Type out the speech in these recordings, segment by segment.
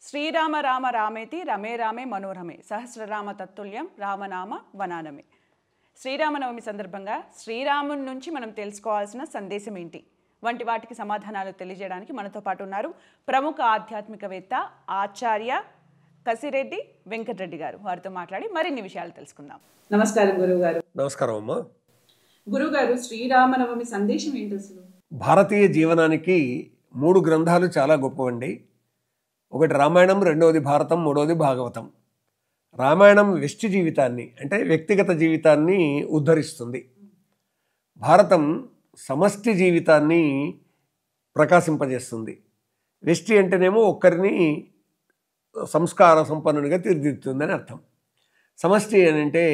శ్రీరామ రామ రామేతి రమే రామే మనోరమే సహస్రరామ తత్తుల్యం రామనామ వనానమే. శ్రీరామనవమి సందర్భంగా శ్రీరాముని నుంచి మనం తెలుసుకోవాల్సిన సందేశం ఏంటి వంటి వాటికి సమాధానాలు తెలియజేయడానికి మనతో పాటు ఉన్నారు ప్రముఖ ఆధ్యాత్మికవేత్త ఆచార్య కసిరెడ్డి వెంకటరెడ్డి గారు. వారితో మాట్లాడి మరిన్ని విషయాలు తెలుసుకుందాం. నమస్కారం గురువు గారు. నమస్కారం అమ్మా. గురువు గారు, శ్రీరామనవమి సందేశం ఏంటి అసలు? భారతీయ జీవనానికి 3 గ్రంథాలు చాలా గొప్పవండి. ఒకటి రామాయణం, రెండవది భారతం, మూడవది భాగవతం. రామాయణం వ్యష్టి జీవితాన్ని అంటే వ్యక్తిగత జీవితాన్ని ఉద్ధరిస్తుంది. భారతం సమష్టి జీవితాన్ని ప్రకాశింపజేస్తుంది. వ్యష్టి అంటేనేమో ఒక్కరిని సంస్కార సంపన్నునిగా తీర్చిదిద్దుతుందని అర్థం. సమష్టి అని అంటే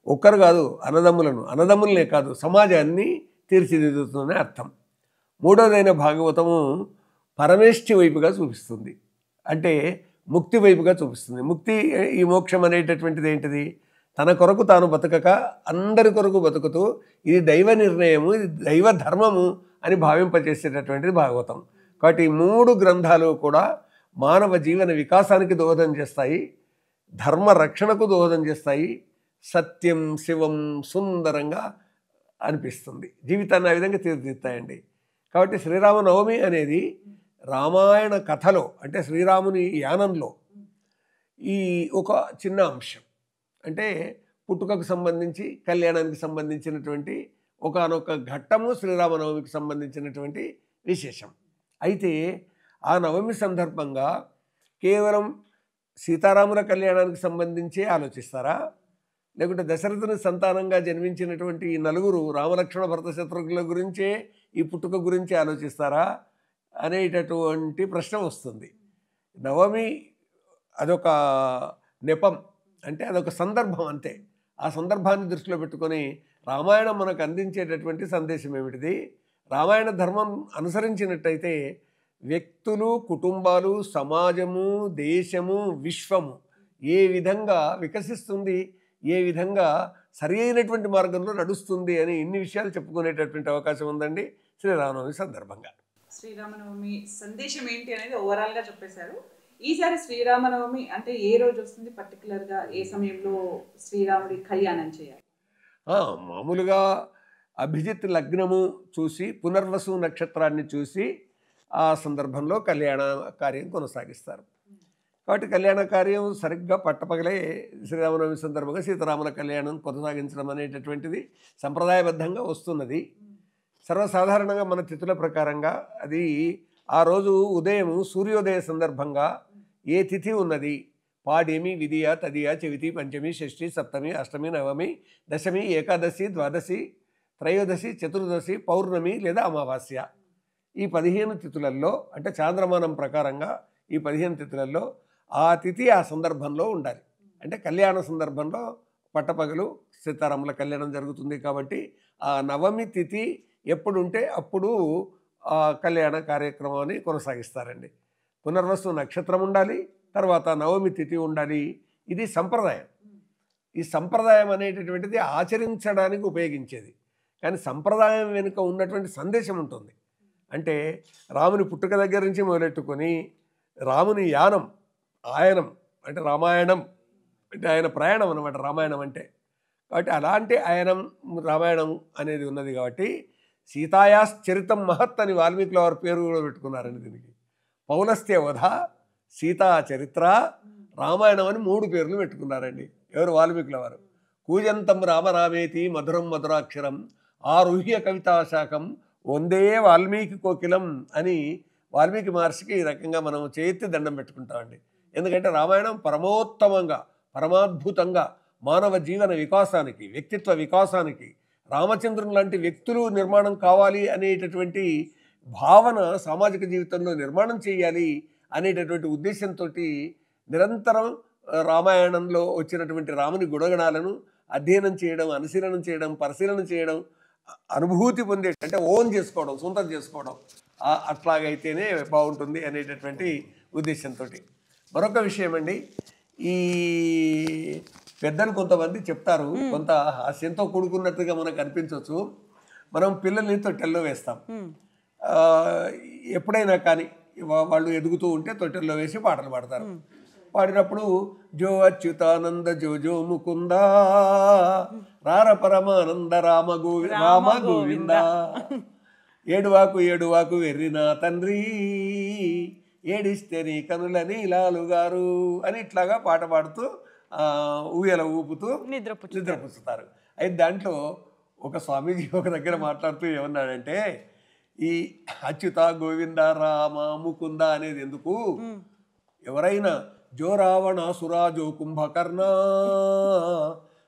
ఒక్కరు కాదు, అన్నదమ్ములనే కాదు సమాజాన్ని తీర్చిదిద్దుతుందని అర్థం. మూడవదైన భాగవతము పరమేష్ఠి వైపుగా చూపిస్తుంది, అంటే ముక్తి వైపుగా చూపిస్తుంది. ముక్తి, ఈ మోక్షం అనేటటువంటిది ఏంటిది? తన కొరకు తాను బతకక అందరి కొరకు బతుకుతూ ఇది దైవ నిర్ణయము, ఇది దైవ ధర్మము అని భావింపజేసేటటువంటిది భాగవతం. కాబట్టి ఈ 3 గ్రంథాలు కూడా మానవ జీవన వికాసానికి దోహదం చేస్తాయి, ధర్మ రక్షణకు దోహదం చేస్తాయి. సత్యం శివం సుందరంగా అనిపిస్తుంది, జీవితాన్ని ఆ విధంగా తీర్చిదిద్దుతాయండి. కాబట్టి శ్రీరామనవమి అనేది రామాయణ కథలో అంటే శ్రీరాముని యానంలో ఈ ఒక చిన్న అంశం. అంటే పుట్టుకకు సంబంధించి కళ్యాణానికి సంబంధించినటువంటి ఒకానొక ఘట్టము శ్రీరామనవమికి సంబంధించినటువంటి విశేషం. అయితే ఆ నవమి సందర్భంగా కేవలం సీతారాముల కళ్యాణానికి సంబంధించే ఆలోచిస్తారా, లేకుంటే దశరథుని సంతానంగా జన్మించినటువంటి ఈ 4 రామలక్ష్మణ భరత శత్రుఘ్నుల గురించే ఈ పుట్టుక గురించి ఆలోచిస్తారా అనేటటువంటి ప్రశ్న వస్తుంది. నవమి అదొక నెపం, అంటే అదొక సందర్భం అంతే. ఆ సందర్భాన్ని దృష్టిలో పెట్టుకొని రామాయణం మనకు అందించేటటువంటి సందేశం ఏమిటిది? రామాయణ ధర్మం అనుసరించినట్టయితే వ్యక్తులు, కుటుంబాలు, సమాజము, దేశము, విశ్వము ఏ విధంగా వికసిస్తుంది, ఏ విధంగా సరి అయినటువంటి మార్గంలో నడుస్తుంది అని ఇన్ని విషయాలు చెప్పుకునేటటువంటి అవకాశం ఉందండి శ్రీరామనవమి సందర్భంగా. శ్రీరామనవమి సందేశం ఏంటి అనేది ఓవరాల్గా చెప్పేశారు. ఈసారి శ్రీరామనవమి అంటే ఏ రోజు వస్తుంది, పర్టికులర్గా ఏ సమయంలో శ్రీరాముడి కళ్యాణం చేయాలి? మామూలుగా అభిజిత్ లగ్నము చూసి పునర్వసు నక్షత్రాన్ని చూసి ఆ సందర్భంలో కళ్యాణ కార్యం కొనసాగిస్తారు. కాబట్టి కళ్యాణ కార్యం సరిగ్గా పట్టపగలే శ్రీరామనవమి సందర్భంగా సీతారాముల కళ్యాణం కొనసాగించడం అనేటటువంటిది సంప్రదాయబద్ధంగా వస్తున్నది. సర్వసాధారణంగా మన తిథుల ప్రకారంగా అది ఆ రోజు ఉదయం సూర్యోదయ సందర్భంగా ఏ తిథి ఉన్నది, పాడ్యమి, విధియ, తదియ, చవితి, పంచమి, షష్ఠి, సప్తమి, అష్టమి, నవమి, దశమి, ఏకాదశి, ద్వాదశి, త్రయోదశి, చతుర్దశి, పౌర్ణమి లేదా అమావాస్య, ఈ 15 తిథులలో అంటే చాంద్రమానం ప్రకారంగా ఈ 15 తిథులలో ఆ తిథి ఆ సందర్భంలో ఉండాలి. అంటే కళ్యాణ సందర్భంలో పట్టపగలు సీతారాముల కళ్యాణం జరుగుతుంది. కాబట్టి ఆ నవమి తిథి ఎప్పుడుంటే అప్పుడు ఆ కళ్యాణ కార్యక్రమాన్ని కొనసాగిస్తారండి. పునర్వసు నక్షత్రం ఉండాలి, తర్వాత నవమి తిథి ఉండాలి. ఇది సంప్రదాయం. ఈ సంప్రదాయం అనేటటువంటిది ఆచరించడానికి ఉపయోగించేది, కానీ సంప్రదాయం వెనుక ఉన్నటువంటి సందేశం ఉంటుంది. అంటే రాముని పుట్టుక దగ్గర నుంచి మొదలెట్టుకొని రాముని ఆయనం అంటే రామాయణం అంటే ఆయన ప్రయాణం అన్నమాట రామాయణం అంటే. కాబట్టి అలాంటి ఆయనం రామాయణం అనేది ఉన్నది. కాబట్టి సీతాయాశ్చరితం మహత్ అని వాల్మీకుల వారి పేరు కూడా పెట్టుకున్నారండి దీనికి. పౌలస్త్య వధ, సీతా చరిత్ర, రామాయణం అని 3 పేర్లు పెట్టుకున్నారండి ఎవరు? వాల్మీకుల వారు. కూజంతం రామరామేతి మధురం మధురాక్షరం ఆరుహ్య కవితాశాఖం వందే వాల్మీకి కోకిలం అని వాల్మీకి మహర్షికి ఈ రకంగా మనం చేతి దండం పెట్టుకుంటామండి. ఎందుకంటే రామాయణం పరమోత్తమంగా, పరమాద్భుతంగా మానవ జీవన వికాసానికి, వ్యక్తిత్వ వికాసానికి, రామచంద్రుని లాంటి వ్యక్తులు నిర్మాణం కావాలి అనేటటువంటి భావన సామాజిక జీవితంలో నిర్మాణం చేయాలి అనేటటువంటి ఉద్దేశంతో నిరంతరం రామాయణంలో వచ్చినటువంటి రాముని గుణగణాలను అధ్యయనం చేయడం, అనుశీలనం చేయడం, పరిశీలన చేయడం, అనుభూతి పొందే అంటే ఓన్ చేసుకోవడం, సొంతం చేసుకోవడం, అట్లాగైతేనే బాగుంటుంది అనేటటువంటి ఉద్దేశంతో. మరొక విషయం అండి, ఈ పెద్దలు కొంతమంది చెప్తారు, కొంత హాస్యంతో కూడుకున్నట్టుగా మనకు అనిపించవచ్చు. మనం పిల్లల్ని తొట్టెల్లో వేస్తాం. ఎప్పుడైనా కానీ వాళ్ళు ఎదుగుతూ ఉంటే తొట్టెల్లో వేసి పాటలు పాడతారు. పాడినప్పుడు జో అచ్యుతానంద జో జో ముకుంద రార పరమానంద రామ గోవింద ఏడువాకు ఏడువాకు వెర్రినా తండ్రి ఏడిస్తే నీ కనులని లాలు గారు అని ఇట్లాగా పాట పాడుతూ ఊయల ఊపుతూ నిద్రపుచ్చుతారు. అయితే దాంట్లో ఒక స్వామీజీ ఒక దగ్గర మాట్లాడుతూ ఏమన్నాడంటే, ఈ అచ్యుత గోవింద రామ ముకుంద అనేది ఎందుకు, ఎవరైనా జో రావణాసురా జో కుంభకర్ణ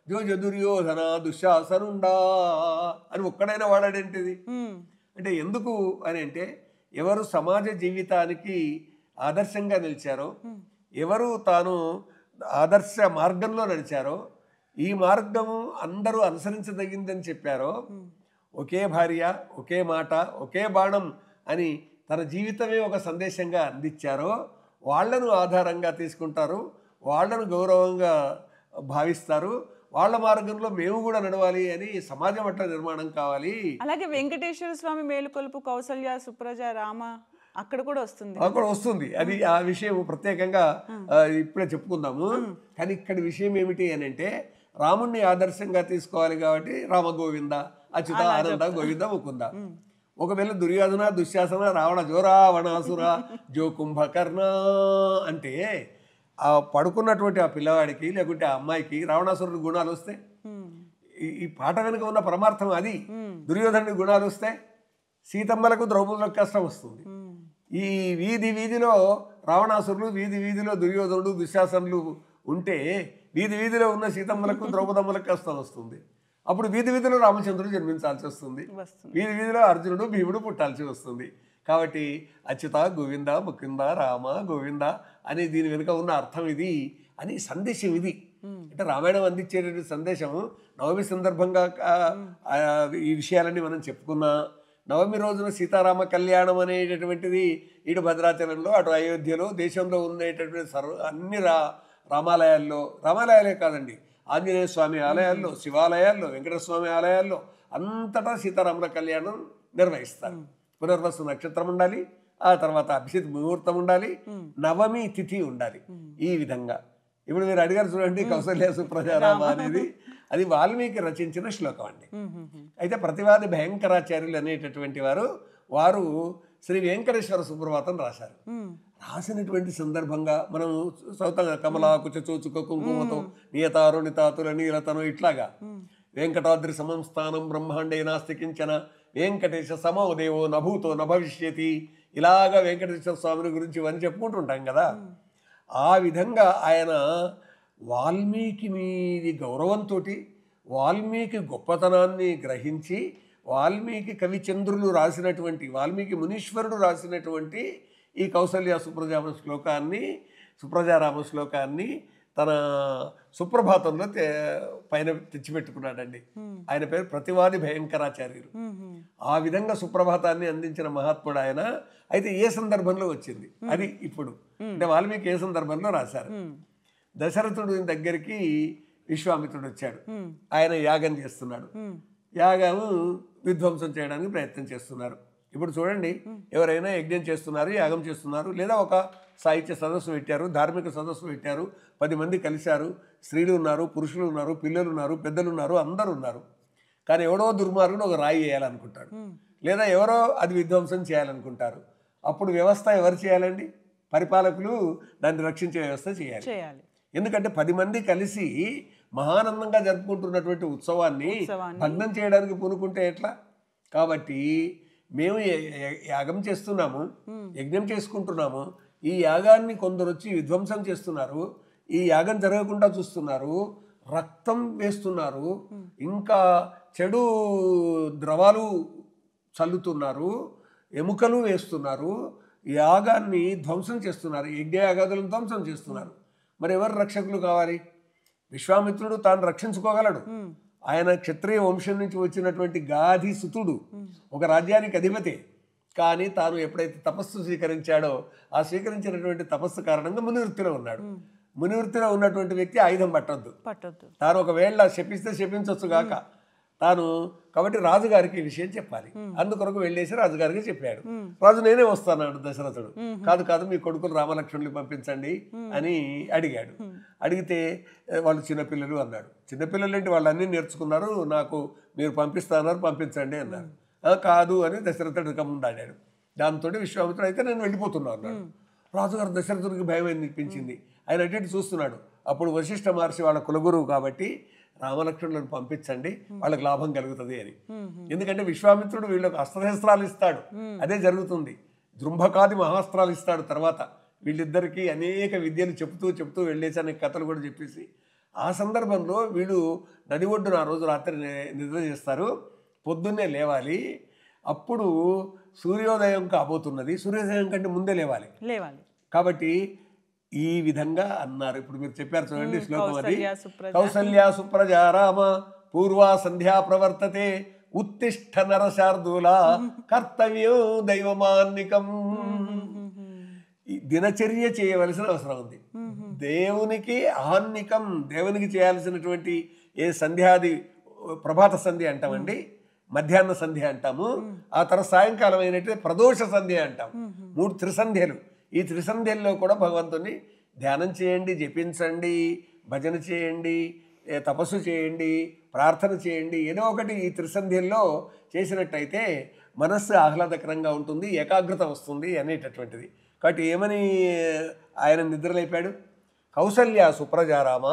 జో దుర్యోధన దుశ్శాసనుండా అని ఒక్కడైనా వాడాడేంటిది అంటే ఎందుకు అని అంటే, ఎవరు సమాజ జీవితానికి ఆదర్శంగా నిలిచారో, ఎవరు తాను ఆదర్శ మార్గంలో నడిచారో, ఈ మార్గము అందరూ అనుసరించదగిందని చెప్పారో, ఒకే భార్య ఒకే మాట ఒకే బాణం అని తన జీవితమే ఒక సందేశంగా అందించారో వాళ్లను ఆధారంగా తీసుకుంటారు, వాళ్లను గౌరవంగా భావిస్తారు, వాళ్ళ మార్గంలో మేము కూడా నడవాలి అని సమాజం అట్లా నిర్మాణం కావాలి. అలాగే వెంకటేశ్వర స్వామి మేలుకొలుపు కౌసల్య సుప్రజ రామ అక్కడ కూడా వస్తుంది. అది ఆ విషయం ప్రత్యేకంగా ఇప్పుడే చెప్పుకుందాము. కానీ ఇక్కడ విషయం ఏమిటి అని అంటే, రాముణ్ణి ఆదర్శంగా తీసుకోవాలి కాబట్టి రామ గోవింద అచ్యుత ఆనంద గోవింద ముకుంద. ఒకవేళ దుర్యోధన దుశ్శాసన రావణ జో రావణాసుర జో కుంభకర్ణ అంటే ఆ పడుకున్నటువంటి ఆ పిల్లవాడికి లేకుంటే ఆ అమ్మాయికి రావణాసురుడి గుణాలు వస్తే, ఈ పాట వెనుక ఉన్న పరమార్థం అది. దుర్యోధనుడి గుణాలు వస్తే సీతమ్మలకు ద్రౌపదులకు కష్టం వస్తుంది. ఈ వీధిలో రావణాసురులు, వీధిలో దుర్యోధనుడు దుశ్శాసనులు ఉంటే వీధిలో ఉన్న సీతమ్మలకు ద్రౌపదమ్మలకు కష్టం వస్తుంది. అప్పుడు వీధిలో రామచంద్రుడు జన్మించాల్సి వస్తుంది, వీధిలో అర్జునుడు భీముడు పుట్టాల్సి వస్తుంది. కాబట్టి అచ్యుత గోవింద ముకుంద రామ గోవింద అని దీని వెనుక ఉన్న అర్థం ఇది అని సందేశం ఇది. అంటే రామాయణం అందించేటువంటి సందేశము. నవమి సందర్భంగా ఈ విషయాలన్నీ మనం చెప్పుకున్నా. నవమి రోజున సీతారామ కళ్యాణం అనేటటువంటిది ఇటు భద్రాచలంలో అటు అయోధ్యలో దేశంలో ఉండేటటువంటి అన్ని రామాలయాలే కాదండి, ఆంజనేయ స్వామి ఆలయాల్లో, శివాలయాల్లో, వెంకటస్వామి ఆలయాల్లో అంతటా సీతారాముల కళ్యాణం నిర్వహిస్తారు. పునర్వసు నక్షత్రం ఉండాలి, ఆ తర్వాత అభిషేక్ ముహూర్తం ఉండాలి, నవమి తిథి ఉండాలి. ఈ విధంగా ఇప్పుడు మీరు అడిగారు చూడండి, కౌసల్య సుప్రజ రామ అనేది అది వాల్మీకి రచించిన శ్లోకం అండి. అయితే ప్రతివాది భయంకరాచార్యులు అనేటటువంటి వారు శ్రీ వెంకటేశ్వర సుప్రభాతం రాశారు. రాసినటువంటి సందర్భంగా మనం చదువుతాం, కమలాకుచ చూచుక కుంకుమతో నియతారుణితాతుల నీలతను ఇట్లాగా వెంకటాద్రి సమం స్థానం బ్రహ్మాండే నాస్తి కించన వెంకటేశ సమో దేవో నభూతో నభవిష్యతి, ఇలాగా వెంకటేశ్వర స్వామిని గురించి ఇవన్నీ చెప్పుకుంటుంటాం కదా. ఆ విధంగా ఆయన వాల్మీకి మీది గౌరవంతో, వాల్మీకి గొప్పతనాన్ని గ్రహించి, వాల్మీకి కవిచంద్రులు రాసినటువంటి, వాల్మీకి మునీశ్వరుడు రాసినటువంటి ఈ కౌసల్య సుప్రజారామ శ్లోకాన్ని తన సుప్రభాతంలో పైన తెచ్చిపెట్టుకున్నాడండి. ఆయన పేరు ప్రతివాది భయంకరాచార్యులు. ఆ విధంగా సుప్రభాతాన్ని అందించిన మహాత్ముడు ఆయన. అయితే ఏ సందర్భంలో వచ్చింది అది ఇప్పుడు అంటే వాల్మీకి ఏ సందర్భంలో రాశారు. దశరథుడి దగ్గరికి విశ్వామిత్రుడు వచ్చాడు. ఆయన యాగం చేస్తున్నాడు. యాగం విధ్వంసం చేయడానికి ప్రయత్నం చేస్తున్నారు. ఇప్పుడు చూడండి, ఎవరైనా యజ్ఞం చేస్తున్నారు, యాగం చేస్తున్నారు, లేదా ఒక సాహిత్య సదస్సు పెట్టారు, ధార్మిక సదస్సు పెట్టారు, 10 మంది కలిశారు, స్త్రీలు ఉన్నారు, పురుషులు ఉన్నారు, పిల్లలు ఉన్నారు, పెద్దలు ఉన్నారు, అందరూ ఉన్నారు. కానీ ఎవడో దుర్మార్గుడు ఒక రాయి వేయాలనుకుంటాడు, లేదా ఎవరో అది విధ్వంసం చేయాలనుకుంటారు. అప్పుడు వ్యవస్థ ఎవరు చేయాలండి? పరిపాలకులు దాన్ని రక్షించే వ్యవస్థ చేయాలి. ఎందుకంటే 10 మంది కలిసి మహానందంగా జరుపుకుంటున్నటువంటి ఉత్సవాన్ని భగ్నం చేయడానికి పూనుకుంటే ఎట్లా? కాబట్టి మేము యాగం చేస్తున్నాము, యజ్ఞం చేసుకుంటున్నాము, ఈ యాగాన్ని కొందరు వచ్చి విధ్వంసం చేస్తున్నారు, ఈ యాగం జరగకుండా చూస్తున్నారు, రక్తం వేస్తున్నారు, ఇంకా చెడు ద్రవాలు చల్లుతున్నారు, ఎముకలు వేస్తున్నారు, యాగాన్ని ధ్వంసం చేస్తున్నారు, యజ్ఞయాగాదులను ధ్వంసం చేస్తున్నారు. మరి ఎవరు రక్షకులు కావాలి? విశ్వామిత్రుడు తాను రక్షించుకోగలడు. ఆయన క్షత్రియ వంశం నుంచి వచ్చినటువంటి గాధి సుతుడు, ఒక రాజ్యానికి అధిపతి. కానీ తాను ఎప్పుడైతే తపస్సు స్వీకరించాడో ఆ స్వీకరించినటువంటి తపస్సు కారణంగా మునివృత్తిలో ఉన్నాడు. మునివృత్తిలో ఉన్నటువంటి వ్యక్తి ఆయుధం పట్టొద్దు. తాను ఒకవేళ శపిస్తే శపించవచ్చు గాక, తాను కాబట్టి రాజుగారికి ఈ విషయం చెప్పాలి. అందుకొరకు వెళ్ళేసి రాజుగారికి చెప్పాడు. రాజు నేనే వస్తాను దశరథుడు. కాదు కాదు మీ కొడుకులు రామలక్ష్మణులు పంపించండి అని అడిగాడు. అడిగితే వాళ్ళు చిన్నపిల్లలు అన్నాడు. చిన్నపిల్లలు ఏంటి, వాళ్ళు అన్నీ నేర్చుకున్నారు, నాకు మీరు పంపిస్తున్నారు పంపించండి అన్నారు. కాదు అని దశరథుడు కమ్ముండాడాడు. దాంతో విశ్వామిత్రుడు అయితే నేను వెళ్ళిపోతున్నా అన్నాడు. రాజుగారు దశరథుడికి భయం అనిపించింది. ఆయన అటు చూస్తున్నాడు. అప్పుడు వశిష్ఠ మహర్షి వాళ్ళ కులగురువు కాబట్టి రామలక్ష్మణులను పంపించండి, వాళ్ళకి లాభం కలుగుతుంది అని. ఎందుకంటే విశ్వామిత్రుడు వీళ్ళకి అస్త్రశస్త్రాలు ఇస్తాడు, అదే జరుగుతుంది. జృంభకాది మహాస్త్రాలు ఇస్తాడు. తర్వాత వీళ్ళిద్దరికీ అనేక విద్యలు చెప్తూ వెళ్ళేసి అనే కథలు కూడా చెప్పేసి ఆ సందర్భంలో వీళ్ళు నది ఒడ్డున ఆ రోజు రాత్రి నిద్ర చేస్తారు. పొద్దున్నే లేవాలి. అప్పుడు సూర్యోదయం కాబోతున్నది. సూర్యోదయం కంటే ముందే లేవాలి. కాబట్టి ఈ విధంగా అన్నారు. ఇప్పుడు మీరు చెప్పారు చూడండి శ్లోకం అది. కౌసల్యా సుప్రజా రామ పూర్వా సంధ్యా ప్రవర్తతే ఉత్తిష్ఠ నరశార్దూల కర్తవ్యం దైవమాన్నికం. దినచర్య చేయవలసిన అవసరం ఉంది. దేవునికి ఆన్నికం, దేవునికి చేయాల్సినటువంటి ఏ సంధ్యాది, ప్రభాత సంధ్య అంటామండి, మధ్యాహ్న సంధ్య అంటాము, ఆ తర్వాత సాయంకాలం అయినట్టు ప్రదోష సంధ్య అంటాం. 3 త్రిసంధ్యలు. ఈ త్రిసంధ్యల్లో కూడా భగవంతుని ధ్యానం చేయండి, జపించండి, భజన చేయండి, తపస్సు చేయండి, ప్రార్థన చేయండి. ఏదో ఒకటి ఈ త్రిసంధ్యల్లో చేసినట్టయితే మనస్సు ఆహ్లాదకరంగా ఉంటుంది, ఏకాగ్రత వస్తుంది అనేటటువంటిది. కాబట్టి ఏమని ఆయన నిద్రలేపాడు? కౌసల్య సుప్రజారామ,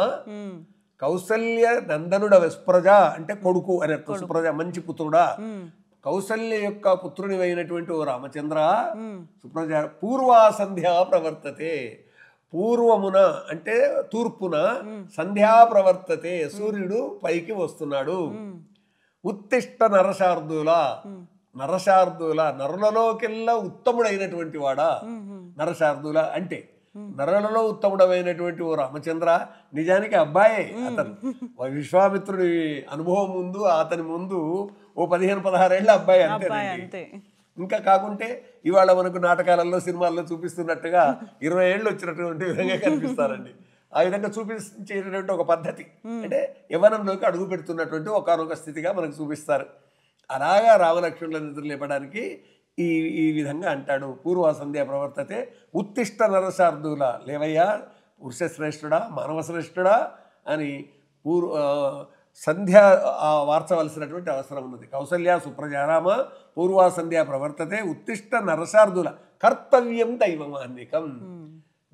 కౌసల్య నందనుడ సుప్రజ అంటే కొడుకు అని అర్థం. సుప్రజ మంచి పుత్రుడా. కౌసల్య యొక్క పుత్రుని అయినటువంటి ఓ రామచంద్ర, సుప్రజ పూర్వా సంధ్యా ప్రవర్తతే, పూర్వమున అంటే తూర్పున, సంధ్యా ప్రవర్తతే సూర్యుడు పైకి వస్తున్నాడు. ఉత్తిష్ట నరశార్దూల, నరశార్దూల నరులలోకెల్లా ఉత్తముడైనటువంటి వాడా. నరశార్దూల అంటే నరులలో ఉత్తముడమైనటువంటి ఓ రామచంద్ర, నిజానికి అబ్బాయే అతను. విశ్వామిత్రుడి అనుభవం ముందు, అతని ముందు ఓ 15-16 ఏళ్ళ అబ్బాయి అంతేనండి. ఇంకా కాకుంటే ఇవాళ మనకు నాటకాలలో సినిమాల్లో చూపిస్తున్నట్టుగా 20 ఏళ్ళు వచ్చినటువంటి విధంగా కనిపిస్తారండి. ఆ విధంగా చూపించేటటువంటి ఒక పద్ధతి, అంటే యవ్వనంలోకి అడుగు పెడుతున్నటువంటి ఒకనొక స్థితిగా మనకు చూపిస్తారు. అలాగా రామలక్ష్మణుల నిద్ర లేపడానికి ఈ విధంగా అంటాడు. పూర్వ సంధ్య ప్రవర్తతే ఉత్తిష్ట నరశార్దూల, లేవయ్యా పురుషశ్రేష్ఠుడా, మానవశ్రేష్ఠుడా అని సంధ్య వార్చవలసినటువంటి అవసరం ఉన్నది. కౌసల్య సుప్రజారామ పూర్వ సంధ్య ప్రవర్తతే ఉత్తిష్ట నరశార్దూల కర్తవ్యం దైవమాన్నికం.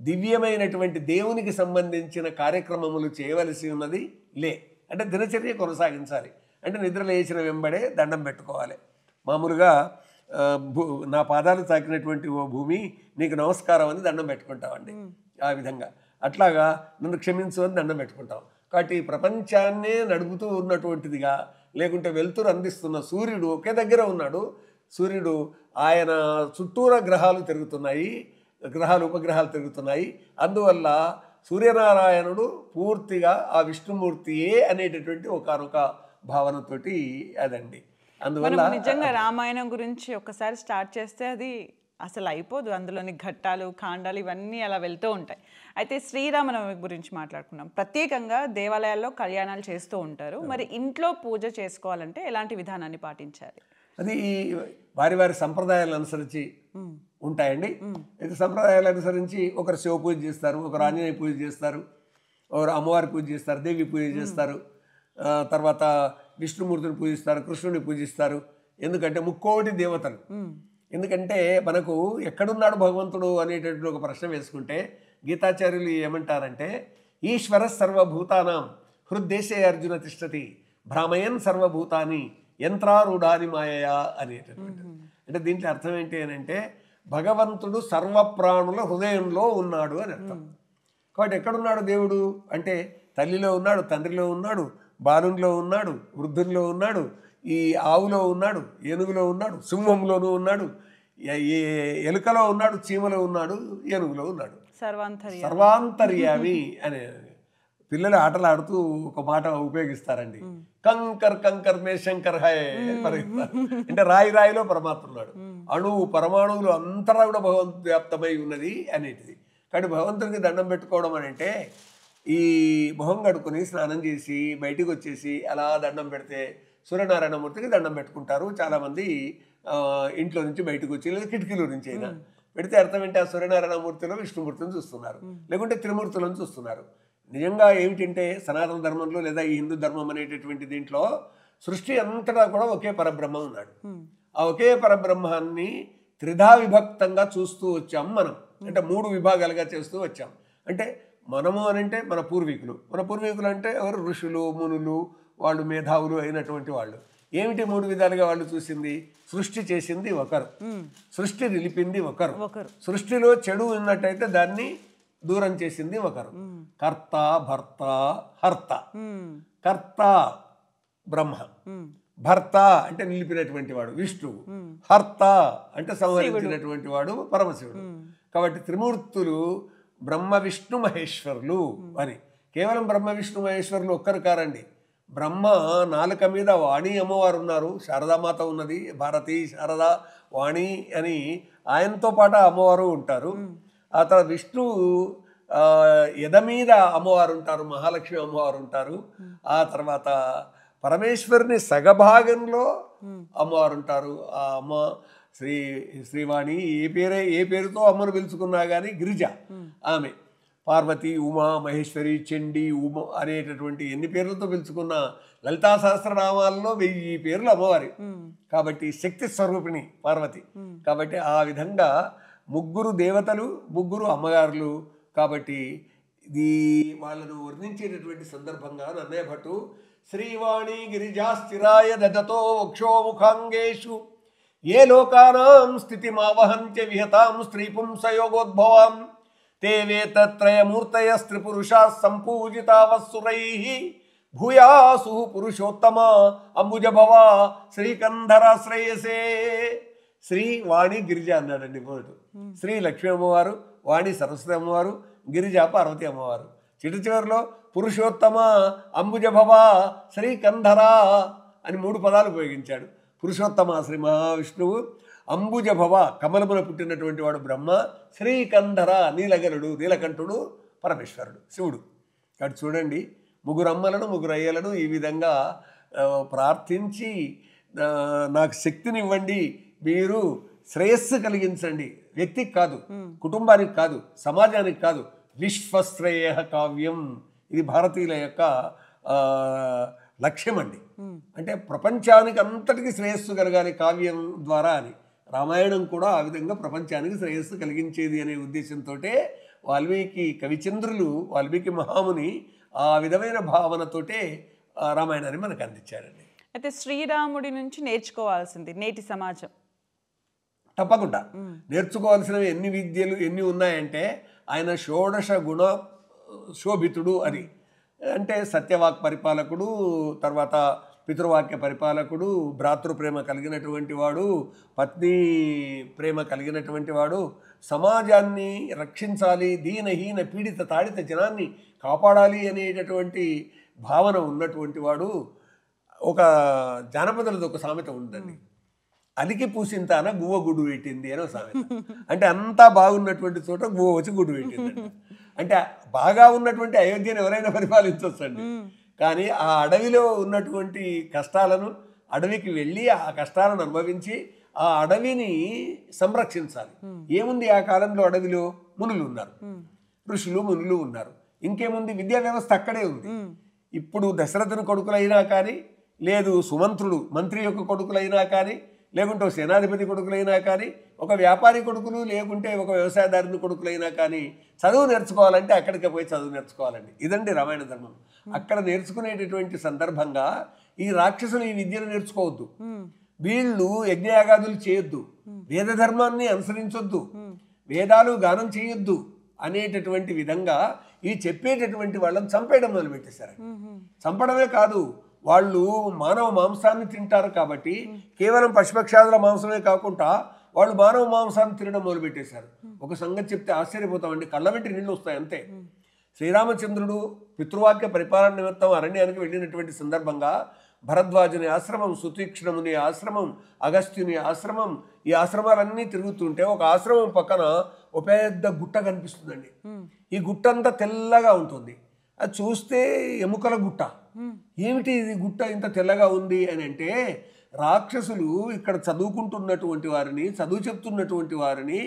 దివ్యమైనటువంటి దేవునికి సంబంధించిన కార్యక్రమములు చేయవలసి ఉన్నది అంటే దినచర్య కొనసాగించాలి. అంటే నిద్ర లేచిన వెంబడే దండం పెట్టుకోవాలి. మామూలుగా నా పాదాలు తాకినటువంటి ఓ భూమి నీకు నమస్కారం అని దండం పెట్టుకుంటామండి. ఆ విధంగా అట్లాగా నన్ను క్షమించు అని దండం పెట్టుకుంటాం. కాబట్టి ప్రపంచాన్నే నడుపుతూ ఉన్నటువంటిదిగా, లేకుంటే వెలుతురు అందిస్తున్న సూర్యుడు ఒకే దగ్గర ఉన్నాడు. సూర్యుడు ఆయన చుట్టూరా గ్రహాలు తిరుగుతున్నాయి, ఉపగ్రహాలు తిరుగుతున్నాయి. అందువల్ల సూర్యనారాయణుడు పూర్తిగా ఆ విష్ణుమూర్తియే అనేటటువంటి ఒకనొక భావనతోటి అదండి. అందువల్ల నిజంగా రామాయణం గురించి ఒకసారి స్టార్ట్ చేస్తే అది అసలు అయిపోదు. అందులోని ఘట్టాలు, కాండాలు ఇవన్నీ అలా వెళ్తూ ఉంటాయి. అయితే శ్రీరామనవమి గురించి మాట్లాడుకున్నాం. ప్రత్యేకంగా దేవాలయాల్లో కళ్యాణాలు చేస్తూ ఉంటారు. మరి ఇంట్లో పూజ చేసుకోవాలంటే ఎలాంటి విధానాన్ని పాటించాలి? అది వారి వారి సంప్రదాయాలను అనుసరించి ఉంటాయండి. అయితే సంప్రదాయాలు అనుసరించి ఒకరు శివ పూజ చేస్తారు, ఒకరు ఆంజనేయ పూజ చేస్తారు, ఒకరు అమ్మవారి పూజ చేస్తారు, దేవి పూజ చేస్తారు, తర్వాత విష్ణుమూర్తిని పూజిస్తారు, కృష్ణుని పూజిస్తారు. ఎందుకంటే ముక్కోటి దేవతలు. ఎందుకంటే మనకు ఎక్కడున్నాడు భగవంతుడు అనేటటువంటి ఒక ప్రశ్న వేసుకుంటే గీతాచార్యులు ఏమంటారంటే, ఈశ్వర సర్వభూతానాం హృద్దేశే అర్జున తిష్టతి భ్రామయన్ సర్వభూతాని యంత్రారూఢాని మాయయా అనేటటువంటి. అంటే దీంట్లో అర్థం ఏంటి అని అంటే, భగవంతుడు సర్వప్రాణుల హృదయంలో ఉన్నాడు అని అర్థం. కాబట్టి ఎక్కడున్నాడు దేవుడు అంటే, తల్లిలో ఉన్నాడు, తండ్రిలో ఉన్నాడు, బాలునిలో ఉన్నాడు, వృద్ధునిలో ఉన్నాడు, ఈ ఆవులో ఉన్నాడు, ఏనుగులో ఉన్నాడు, సింహంలోనూ ఉన్నాడు, ఎలుకలో ఉన్నాడు, చీమలో ఉన్నాడు, ఏనుగులో ఉన్నాడు. సర్వాంతర్యామి అనే పిల్లలు ఆటలు ఆడుతూ ఒక మాట ఉపయోగిస్తారండి. కంకర్ కంకర్ మే శంకర్ హై అంటే రాయిలో పరమాత్మ ఉన్నాడు. అణువు పరమాణువులు అంతటా కూడా భగవంతు వ్యాప్తమై ఉన్నది అనేటిది. కానీ భగవంతునికి దండం పెట్టుకోవడం అని అంటే ఈ మొహం కడుక్కొని స్నానం చేసి బయటికి వచ్చేసి అలా దండం పెడితే సూర్యనారాయణమూర్తికి దండం పెట్టుకుంటారు చాలామంది. ఇంట్లో నుంచి బయటకు వచ్చి లేదా కిటికీల నుంచి అయినా పెడితే అర్థం ఏంటి, ఆ సూర్యనారాయణమూర్తిలో విష్ణుమూర్తిని చూస్తున్నారు, లేకుంటే త్రిమూర్తులను చూస్తున్నారు. నిజంగా ఏమిటంటే సనాతన ధర్మంలో లేదా ఈ హిందూ ధర్మం అనేటటువంటి దీంట్లో సృష్టి అంతటా కూడా ఒకే పరబ్రహ్మ ఉన్నాడు. ఆ ఒకే పరబ్రహ్మాన్ని త్రిధా విభక్తంగా చూస్తూ వచ్చాం మనం. అంటే 3 విభాగాలుగా చేస్తూ వచ్చాం. అంటే మనము అని అంటే మన పూర్వీకులు అంటే ఎవరు, ఋషులు మునులు, వాళ్ళు మేధావులు అయినటువంటి వాళ్ళు. ఏమిటి 3 విధాలుగా వాళ్ళు చూసింది? సృష్టి చేసింది ఒకరు, సృష్టి నిలిపింది ఒకరు, సృష్టిలో చెడు ఉన్నట్టయితే దాన్ని దూరం చేసింది ఒకరు. కర్త భర్త హర్త. కర్త బ్రహ్మ, భర్త అంటే నిలిపినటువంటి వాడు విష్ణువు, హర్త అంటే సంహరించినటువంటి వాడు పరమశివుడు. కాబట్టి త్రిమూర్తులు బ్రహ్మ విష్ణు మహేశ్వరులు అని. కేవలం బ్రహ్మ విష్ణు మహేశ్వరులు ఒక్కరు కారండి. బ్రహ్మ నాలుక మీద వాణి అమ్మవారు ఉన్నారు, శారదామాత ఉన్నది, భారతి శారద వాణి అని ఆయనతో పాటు అమ్మవారు ఉంటారు. ఆ తర్వాత విష్ణు ఎద మీద అమ్మవారు ఉంటారు, మహాలక్ష్మి అమ్మవారు ఉంటారు. ఆ తర్వాత పరమేశ్వరుని సగభాగంలో అమ్మవారు ఉంటారు. ఆ అమ్మ శ్రీవాణి ఏ పేరుతో అమ్మను పిలుచుకున్నా కానీ గిరిజ ఆమె. పార్వతి, ఉమా, మహేశ్వరి, చండి, ఉమ అనేటటువంటి ఎన్ని పేర్లతో పిలుచుకున్న లలితా సహస్రనామాల్లో 1000 పేర్లు అమ్మవారి. కాబట్టి శక్తి స్వరూపిణి పార్వతి. కాబట్టి ఆ విధంగా 3 దేవతలు, 3 అమ్మగారులు. కాబట్టి ఇది వాళ్ళను వర్ణించేటటువంటి సందర్భంగా నన్నయ్య భట్టు శ్రీవాణి గిరిజాస్థిరాయ దదతో వక్షోముఖాంగేషు ఏ లోకానాం స్థితిమావహంచ విహతాం స్త్రీపుంసయోగోద్భవాం తే వేతత్రయమూర్తయస్త్రిపురుషా సంపూజితావస్సురైః భూయాసు పురుషోత్తమ అంబుజభవ శ్రీకంధరాశ్రయసే. శ్రీ వాణి గిరిజ అన్నాడండి మొదటి. శ్రీ లక్ష్మీ అమ్మవారు, వాణి సరస్వతి అమ్మవారు, గిరిజ పార్వతి అమ్మవారు. చివరిలో పురుషోత్తమ అంబుజభవ శ్రీకంధర అని 3 పదాలు ఉపయోగించాడు. పురుషోత్తమ శ్రీ మహావిష్ణువు, అంబుజభవ కమలమున పుట్టినటువంటి వాడు బ్రహ్మ, శ్రీకంధర నీలగరుడు నీలకంఠుడు పరమేశ్వరుడు శివుడు. కాబట్టి చూడండి 3 అమ్మలను 3 అయ్యలను ఈ విధంగా ప్రార్థించి నాకు శక్తిని ఇవ్వండి, మీరు శ్రేయస్సు కలిగించండి, వ్యక్తికి కాదు, కుటుంబానికి కాదు, సమాజానికి కాదు, విశ్వశ్రేయ కావ్యం. ఇది భారతీయుల యొక్క లక్ష్యం అండి. అంటే ప్రపంచానికి అంతటికి శ్రేయస్సు కలగాలి కావ్యం ద్వారా అని. రామాయణం కూడా ఆ విధంగా ప్రపంచానికి శ్రేయస్సు కలిగించేది అనే ఉద్దేశంతో వాల్మీకి కవిచంద్రులు, వాల్మీకి మహాముని ఆ విధమైన భావనతోటే రామాయణాన్ని మనకు అందించారండి. అయితే శ్రీరాముడి నుంచి నేర్చుకోవాల్సింది నేటి సమాజం తప్పకుండా నేర్చుకోవాల్సినవి ఎన్ని విద్యలు ఎన్ని ఉన్నాయంటే, ఆయన షోడశ గుణ శోభితుడు అని. అంటే సత్యవాక్ పరిపాలకుడు, తర్వాత పితృవాక్య పరిపాలకుడు, భ్రాతృప్రేమ కలిగినటువంటి వాడు, పత్ని ప్రేమ కలిగినటువంటి వాడు, సమాజాన్ని రక్షించాలి, దీనహీన పీడిత తాడిత జనాన్ని కాపాడాలి అనేటటువంటి భావన ఉన్నటువంటి వాడు. ఒక జానపదులది ఒక సామెత ఉందండి, అలికి పూసింతాన గువ్వ గుడ్డు పెట్టింది అని ఒక సామెత. అంటే అంతా బాగున్నటువంటి చోట గువ్వ వచ్చి గుడ్డు పెట్టింది. అంటే బాగా ఉన్నటువంటి అయోధ్యను ఎవరైనా పరిపాలించవచ్చండి, కానీ ఆ అడవిలో ఉన్నటువంటి కష్టాలను, అడవికి వెళ్ళి ఆ కష్టాలను అనుభవించి ఆ అడవిని సంరక్షించాలి. ఏముంది ఆ కాలంలో అడవిలో? మునులు ఉన్నారు, ఋషులు మునులు ఉన్నారు. ఇంకేముంది? విద్యా వ్యవస్థ అక్కడే ఉంది. ఇప్పుడు దశరథుని కొడుకులైనా కానీ, లేదు సుమంత్రుడు మంత్రి యొక్క కొడుకులైనా కానీ, లేకుంటే ఒక సేనాధిపతి కొడుకులైనా కానీ, ఒక వ్యాపారి కొడుకులు, లేకుంటే ఒక వ్యవసాయదారుని కొడుకులైనా కానీ చదువు నేర్చుకోవాలంటే అక్కడికి పోయి చదువు నేర్చుకోవాలండి. ఇదండి రామాయణ ధర్మం. అక్కడ నేర్చుకునేటటువంటి సందర్భంగా ఈ రాక్షసులు ఈ విద్యను నేర్చుకోవద్దు, వీళ్ళు యజ్ఞయాగాదులు చేయొద్దు, వేద ధర్మాన్ని అనుసరించొద్దు, వేదాలు గానం చేయొద్దు అనేటటువంటి విధంగా ఈ చెప్పేటటువంటి వాళ్ళని చంపేయడం మొదలుపెట్టేశారు. చంపడమే కాదు, వాళ్ళు మానవ మాంసాన్ని తింటారు కాబట్టి కేవలం పశుపక్షాదుల మాంసమే కాకుండా వాళ్ళు మానవ మాంసాన్ని తినడం మొదలుపెట్టేశారు. ఒక సంగతి చెప్తే ఆశ్చర్యపోతామండి, కళ్ళ వెంటి నీళ్ళు వస్తాయి అంతే. శ్రీరామచంద్రుడు పితృవాక్య పరిపాలన నిమిత్తం అరణ్యానికి వెళ్ళినటువంటి సందర్భంగా భరద్వాజుని ఆశ్రమం, సుతీక్ష్ణముని ఆశ్రమం, అగస్త్యుని ఆశ్రమం, ఈ ఆశ్రమాలన్నీ తిరుగుతుంటే ఒక ఆశ్రమం పక్కన ఒక పెద్ద గుట్ట కనిపిస్తుందండి. ఈ గుట్ట అంతా తెల్లగా ఉంటుంది, అది చూస్తే ఎముకల గుట్ట. ఏమిటి ఇది గుట్ట ఇంత తెల్లగా ఉంది అని అంటే, రాక్షసులు ఇక్కడ చదువుకుంటున్నటువంటి వారిని, చదువు చెప్తున్నటువంటి వారిని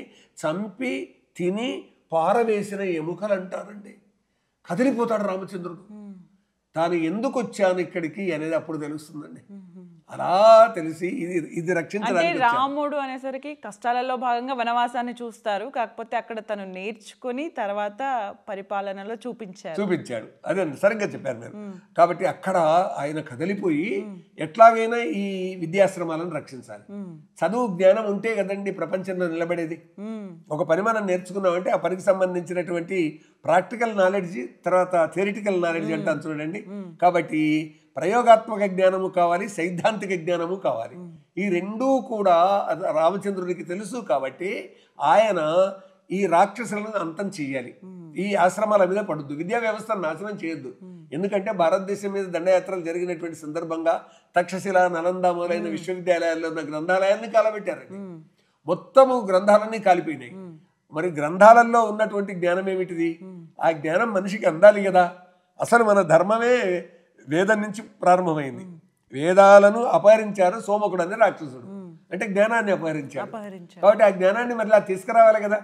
చంపి తిని పారవేసిన ఎముకలు అంటారండి. కదిలిపోతాడు రామచంద్రుడు. తాను ఎందుకు వచ్చాను ఇక్కడికి అనేది అప్పుడు తెలుస్తుందండి. అలా తెలిసి ఇది అంటే రక్షించడానికి రాముడు అనేసరికి కష్టాలలో భాగంగా వనవాసాన్ని చూస్తారు, కాకపోతే అక్కడ తను నేర్చుకుని తర్వాత పరిపాలనలో చూపించాడు. అదే సరిగ్గా చెప్పారు మీరు. కాబట్టి అక్కడ ఆయన కదిలిపోయి ఎట్లాగైనా ఈ విద్యాశ్రమాలను రక్షించాలి. చదువు జ్ఞానం ఉంటే కదండి ప్రపంచంలో నిలబడేది. ఒక పని మనం నేర్చుకున్నామంటే ఆ పనికి సంబంధించినటువంటి ప్రాక్టికల్ నాలెడ్జ్, తర్వాత థియరిటికల్ నాలెడ్జ్ అంటాను చూడండి. కాబట్టి ప్రయోగాత్మక జ్ఞానము కావాలి, సైద్ధాంతిక జ్ఞానము కావాలి. ఈ రెండూ కూడా రామచంద్రుడికి తెలుసు. కాబట్టి ఆయన ఈ రాక్షసులను అంతం చెయ్యాలి, ఈ ఆశ్రమాల మీద పడద్దు, విద్యా వ్యవస్థను నాశనం చేయొద్దు. ఎందుకంటే భారతదేశం మీద దండయాత్రలు జరిగినటువంటి సందర్భంగా తక్షశిల, నలంద మొదలైన విశ్వవిద్యాలయాల్లో ఉన్న గ్రంథాలయాన్ని కాలబెట్టారండి. మొత్తము గ్రంథాలన్నీ కాలిపోయినాయి. మరి గ్రంథాలలో ఉన్నటువంటి జ్ఞానం ఏమిటిది? ఆ జ్ఞానం మనిషికి అందాలి కదా. అసలు మన ధర్మమే వేదం నుంచి ప్రారంభమైంది. వేదాలను అపహరించారు సోమకుడు అనే రాక్షసుడు, అంటే జ్ఞానాన్ని అపహరించాడు. కాబట్టి ఆ జ్ఞానాన్ని మళ్ళీ తీసుకురావాలి కదా.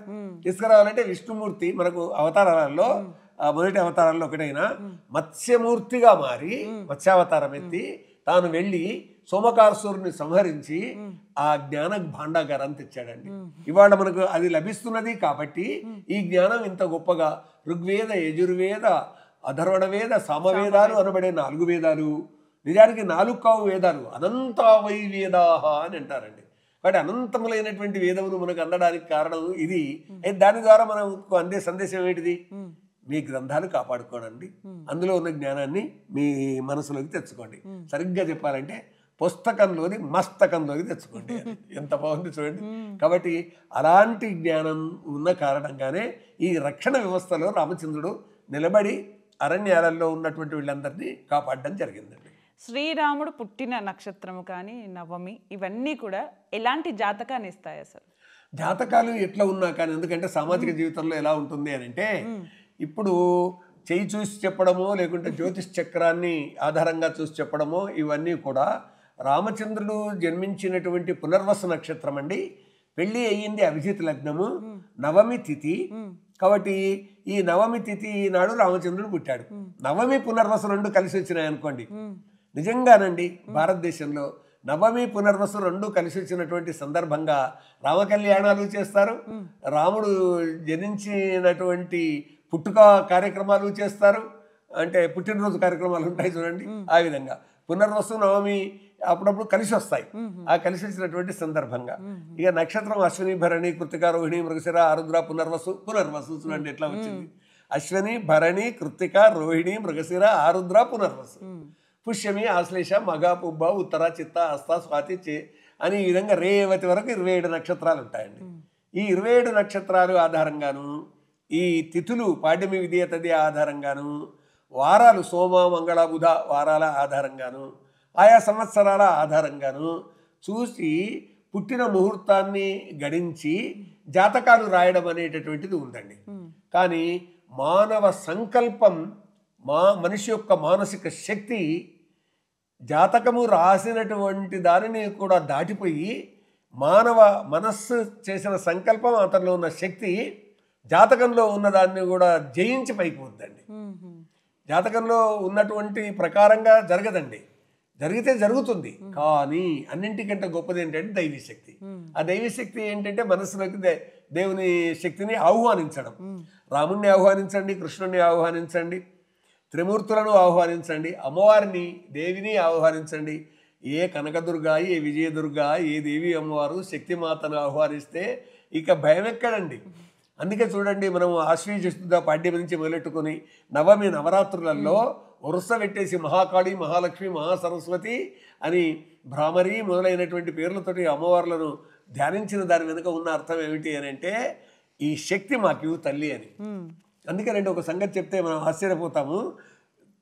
తీసుకురావాలంటే విష్ణుమూర్తి మనకు అవతారాలలో మొదటి అవతారాల్లో ఒకటైనా మత్స్యమూర్తిగా మారి మత్స్యావతారం ఎత్తి తాను వెళ్ళి సోమకాసురుని సంహరించి ఆ జ్ఞాన భాండాగారాన్ని తెచ్చాడండి. ఇవాళ మనకు అది లభిస్తున్నది. కాబట్టి ఈ జ్ఞానం ఇంత గొప్పగా ఋగ్వేద, యజుర్వేద, అధర్వణ వేద, సామవేదాలు అనబడే 4 వేదాలు, నిజానికి 4 కావు వేదాలు, అనంతావై వేదాహ అని అంటారండి. కాబట్టి అనంతములైనటువంటి వేదములు మనకు అందడానికి కారణం ఇది. దాని ద్వారా మనకు అందే సందేశం ఏంటిది? మీ గ్రంథాలు కాపాడుకోనండి, అందులో ఉన్న జ్ఞానాన్ని మీ మనసులోకి తెచ్చుకోండి. సరిగ్గా చెప్పాలంటే పుస్తకంలోని మస్తకంలోకి తెచ్చుకోండి. ఎంత బాగుంది చూడండి. కాబట్టి అలాంటి జ్ఞానం ఉన్న కారణంగానే ఈ రక్షణ వ్యవస్థలో రామచంద్రుడు నిలబడి అరణ్యాలలో ఉన్నటువంటి వీళ్ళందరినీ కాపాడడం జరిగిందండి. శ్రీరాముడు పుట్టిన నక్షత్రము కానీ నవమి ఇవన్నీ కూడా ఎలాంటి జాతకాన్ని ఇస్తాయి అసలు? జాతకాలు ఎట్లా ఉన్నా కానీ, ఎందుకంటే సామాజిక జీవితంలో ఎలా ఉంటుంది అని అంటే, ఇప్పుడు చేయి చూసి చెప్పడమో లేకుంటే జ్యోతిష్ చక్రాన్ని ఆధారంగా చూసి చెప్పడమో ఇవన్నీ కూడా రామచంద్రుడు జన్మించినటువంటి పునర్వసు నక్షత్రం అండి. పెళ్ళి అయ్యింది అభిజిత్ లగ్నము, నవమి తిథి. కాబట్టి ఈ నవమి తిథి నాడు రామచంద్రుడు పుట్టాడు. నవమి పునర్వసు 2 కలిసి వచ్చినాయి అనుకోండి. నిజంగానండి భారతదేశంలో నవమి పునర్వసు 2 కలిసి వచ్చినటువంటి సందర్భంగా రామకళ్యాణాలు చేస్తారు, రాముడు జనించినటువంటి పుట్టుక కార్యక్రమాలు చేస్తారు, అంటే పుట్టినరోజు కార్యక్రమాలు ఉంటాయి చూడండి. ఆ విధంగా పునర్వసు నవమి అప్పుడప్పుడు కలిసి వస్తాయి. ఆ కలిసి వచ్చినటువంటి సందర్భంగా ఇక నక్షత్రం అశ్విని, భరణి, కృత్తిక, రోహిణి, మృగశిర, ఆరుద్ర, పునర్వసు చూడండి ఎట్లా వచ్చింది. అశ్విని, భరణి, కృత్తిక, రోహిణి, మృగశిర, ఆరుద్ర, పునర్వసు. పుష్యమి, ఆశ్లేష, మగ, పుబ్బ, ఉత్తర, చిత్త, హస్త, స్వాతి అని ఈ విధంగా రేవతి వరకు 27 నక్షత్రాలు ఉంటాయండి. ఈ 27 నక్షత్రాలు ఆధారంగాను, ఈ తిథులు పాడ్యమి, విధియ తది ఆధారంగాను, వారాలు సోమ, మంగళ, బుధ వారాల ఆధారంగాను, ఆయా సంవత్సరాల ఆధారంగాను చూసి పుట్టిన ముహూర్తాన్ని గడించి జాతకాలు రాయడం అనేటటువంటిది ఉందండి. కానీ మానవ సంకల్పం, మనిషి యొక్క మానసిక శక్తి జాతకము రాసినటువంటి దానిని కూడా దాటిపోయి మానవ మనస్సు చేసిన సంకల్పం, అతనిలో ఉన్న శక్తి జాతకంలో ఉన్నదాన్ని కూడా జయించి పైకి వద్దండి. జాతకంలో ఉన్నటువంటి ప్రకారంగా జరగదండి. జరిగితే జరుగుతుంది, కానీ అన్నింటికంటే గొప్పది ఏంటంటే దైవశక్తి. ఆ దైవశక్తి ఏంటంటే మనసులోకి దేవుని శక్తిని ఆహ్వానించడం. రాముణ్ణి ఆహ్వానించండి, కృష్ణుణ్ణి ఆహ్వానించండి, త్రిమూర్తులను ఆహ్వానించండి, అమ్మవారిని దేవిని ఆహ్వానించండి. ఏ కనకదుర్గ, ఏ విజయదుర్గ, ఏ దేవి అమ్మవారు శక్తిమాతను ఆహ్వానిస్తే ఇక భయం ఎక్కడండి. అందుకే చూడండి, మనం ఆశ్వయుజ పాడ్యం నుంచి మొదలెట్టుకొని నవమి నవరాత్రులలో వరుస పెట్టేసి మహాకాళి, మహాలక్ష్మి, మహాసరస్వతి అని భ్రామరి మొదలైనటువంటి పేర్లతోటి అమ్మవార్లను ధ్యానించిన దాని వెనుక ఉన్న అర్థం ఏమిటి అని అంటే, ఈ శక్తి మాకు తల్లి అని. అందుకేనండి ఒక సంగతి చెప్తే మనం ఆశ్చర్యపోతాము.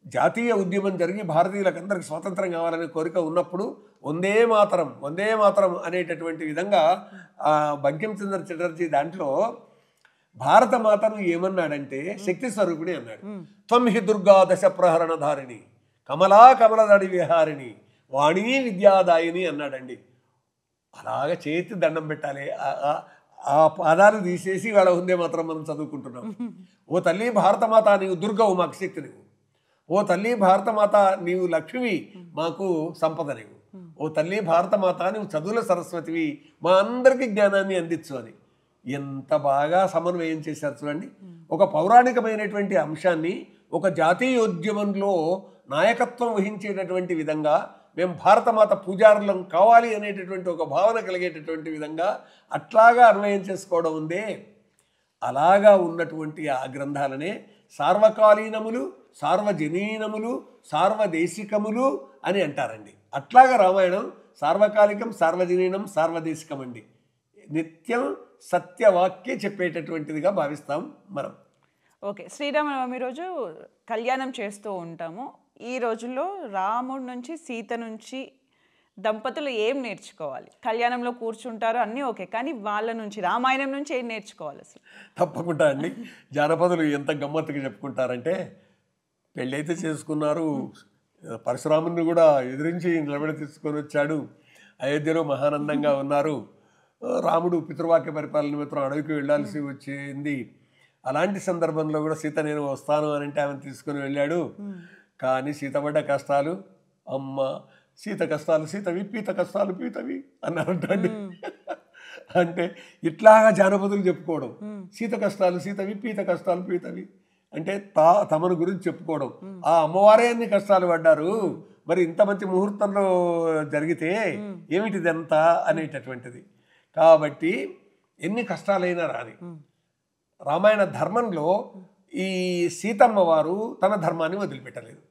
జాతీయ ఉద్యమం జరిగి భారతీయులకు అందరికి స్వాతంత్రం కావాలనే కోరిక ఉన్నప్పుడు వందే మాతరం, వందే మాతరం అనేటటువంటి విధంగా బంకించంద్ర చటర్జీ దాంట్లో భారత మాతను ఏమన్నాడంటే శక్తి స్వరూపిణి అన్నాడు. త్వం హి దుర్గా దశ ప్రహరణ ధారిణి. కమలా కమలదడి విహారిణి వాణి విద్యాదాయిని అన్నాడండి. అలాగ చేతి దండం పెట్టాలి. ఆ పాదాలు తీసేసి వాళ్ళ ఉందే మాత్రం మనం చదువుకుంటున్నాం. ఓ తల్లి భారతమాత నీవు దుర్గవు మాకు శక్తి నీవు. ఓ తల్లి భారతమాత నీవు లక్ష్మి మాకు సంపద నీవు. ఓ తల్లి భారతమాత నీవు చదువుల సరస్వతివి మా అందరికీ జ్ఞానాన్ని అందించు అని ఎంత బాగా సమన్వయం చేశారు చూడండి. ఒక పౌరాణికమైనటువంటి అంశాన్ని ఒక జాతీయోద్యమంలో నాయకత్వం వహించేటటువంటి విధంగా మేము భారతమాత పూజారులం కావాలి అనేటటువంటి ఒక భావన కలిగేటటువంటి విధంగా అట్లాగా అన్వయం చేసుకోవడం ఉందే. అలాగా ఉన్నటువంటి ఆ గ్రంథాలనే సార్వకాలీనములు, సార్వజనీనములు, సార్వదేశికములు అని అంటారండి. అట్లాగా రామాయణం సార్వకాలికం, సార్వజనీనం, సార్వదేశికం అండి. నిత్యం సత్యవాక్య చెప్పేటటువంటిదిగా భావిస్తాం మనం. ఓకే, శ్రీరామనవమి రోజు కళ్యాణం చేస్తూ ఉంటాము. ఈ రోజుల్లో రాముడి నుంచి సీత నుంచి దంపతులు ఏం నేర్చుకోవాలి? కళ్యాణంలో కూర్చుంటారు అన్నీ ఓకే, కానీ వాళ్ళ నుంచి రామాయణం నుంచి ఏం నేర్చుకోవాలి అసలు? తప్పకుండా అండి. జానపదులు ఎంత గమ్మత్తుగా చెప్పుకుంటారంటే, పెళ్ళైతే చేసుకున్నారు, పరశురాముని కూడా ఎదిరించి నిలబడి తీసుకొని వచ్చాడు, అయోధ్యలో మహానందంగా ఉన్నారు, రాముడు పితృవాక్య పరిపాలన మిత్రం అడవికి వెళ్ళాల్సి వచ్చింది. అలాంటి సందర్భంలో కూడా సీత నేను వస్తాను అని అంటే ఆమెను తీసుకొని వెళ్ళాడు. కానీ సీత పడ్డ కష్టాలు, అమ్మ సీత కష్టాలు సీతవి, పీత కష్టాలు పీతవి అన్నారంటండి. అంటే ఇట్లాగా జానపదులు చెప్పుకోవడం, సీత కష్టాలు సీతవి, పీత కష్టాలు పీతవి అంటే తమను గురించి చెప్పుకోవడం. ఆ అమ్మవారే అన్ని కష్టాలు పడ్డారు, మరి ఇంత మంచి ముహూర్తంలో జరిగితే ఏమిటిదంతా అనేటటువంటిది. కాబట్టి ఎన్ని కష్టాలైనా రాని రామాయణ ధర్మంలో ఈ సీతమ్మ వారు తన ధర్మాన్ని వదిలిపెట్టలేదు.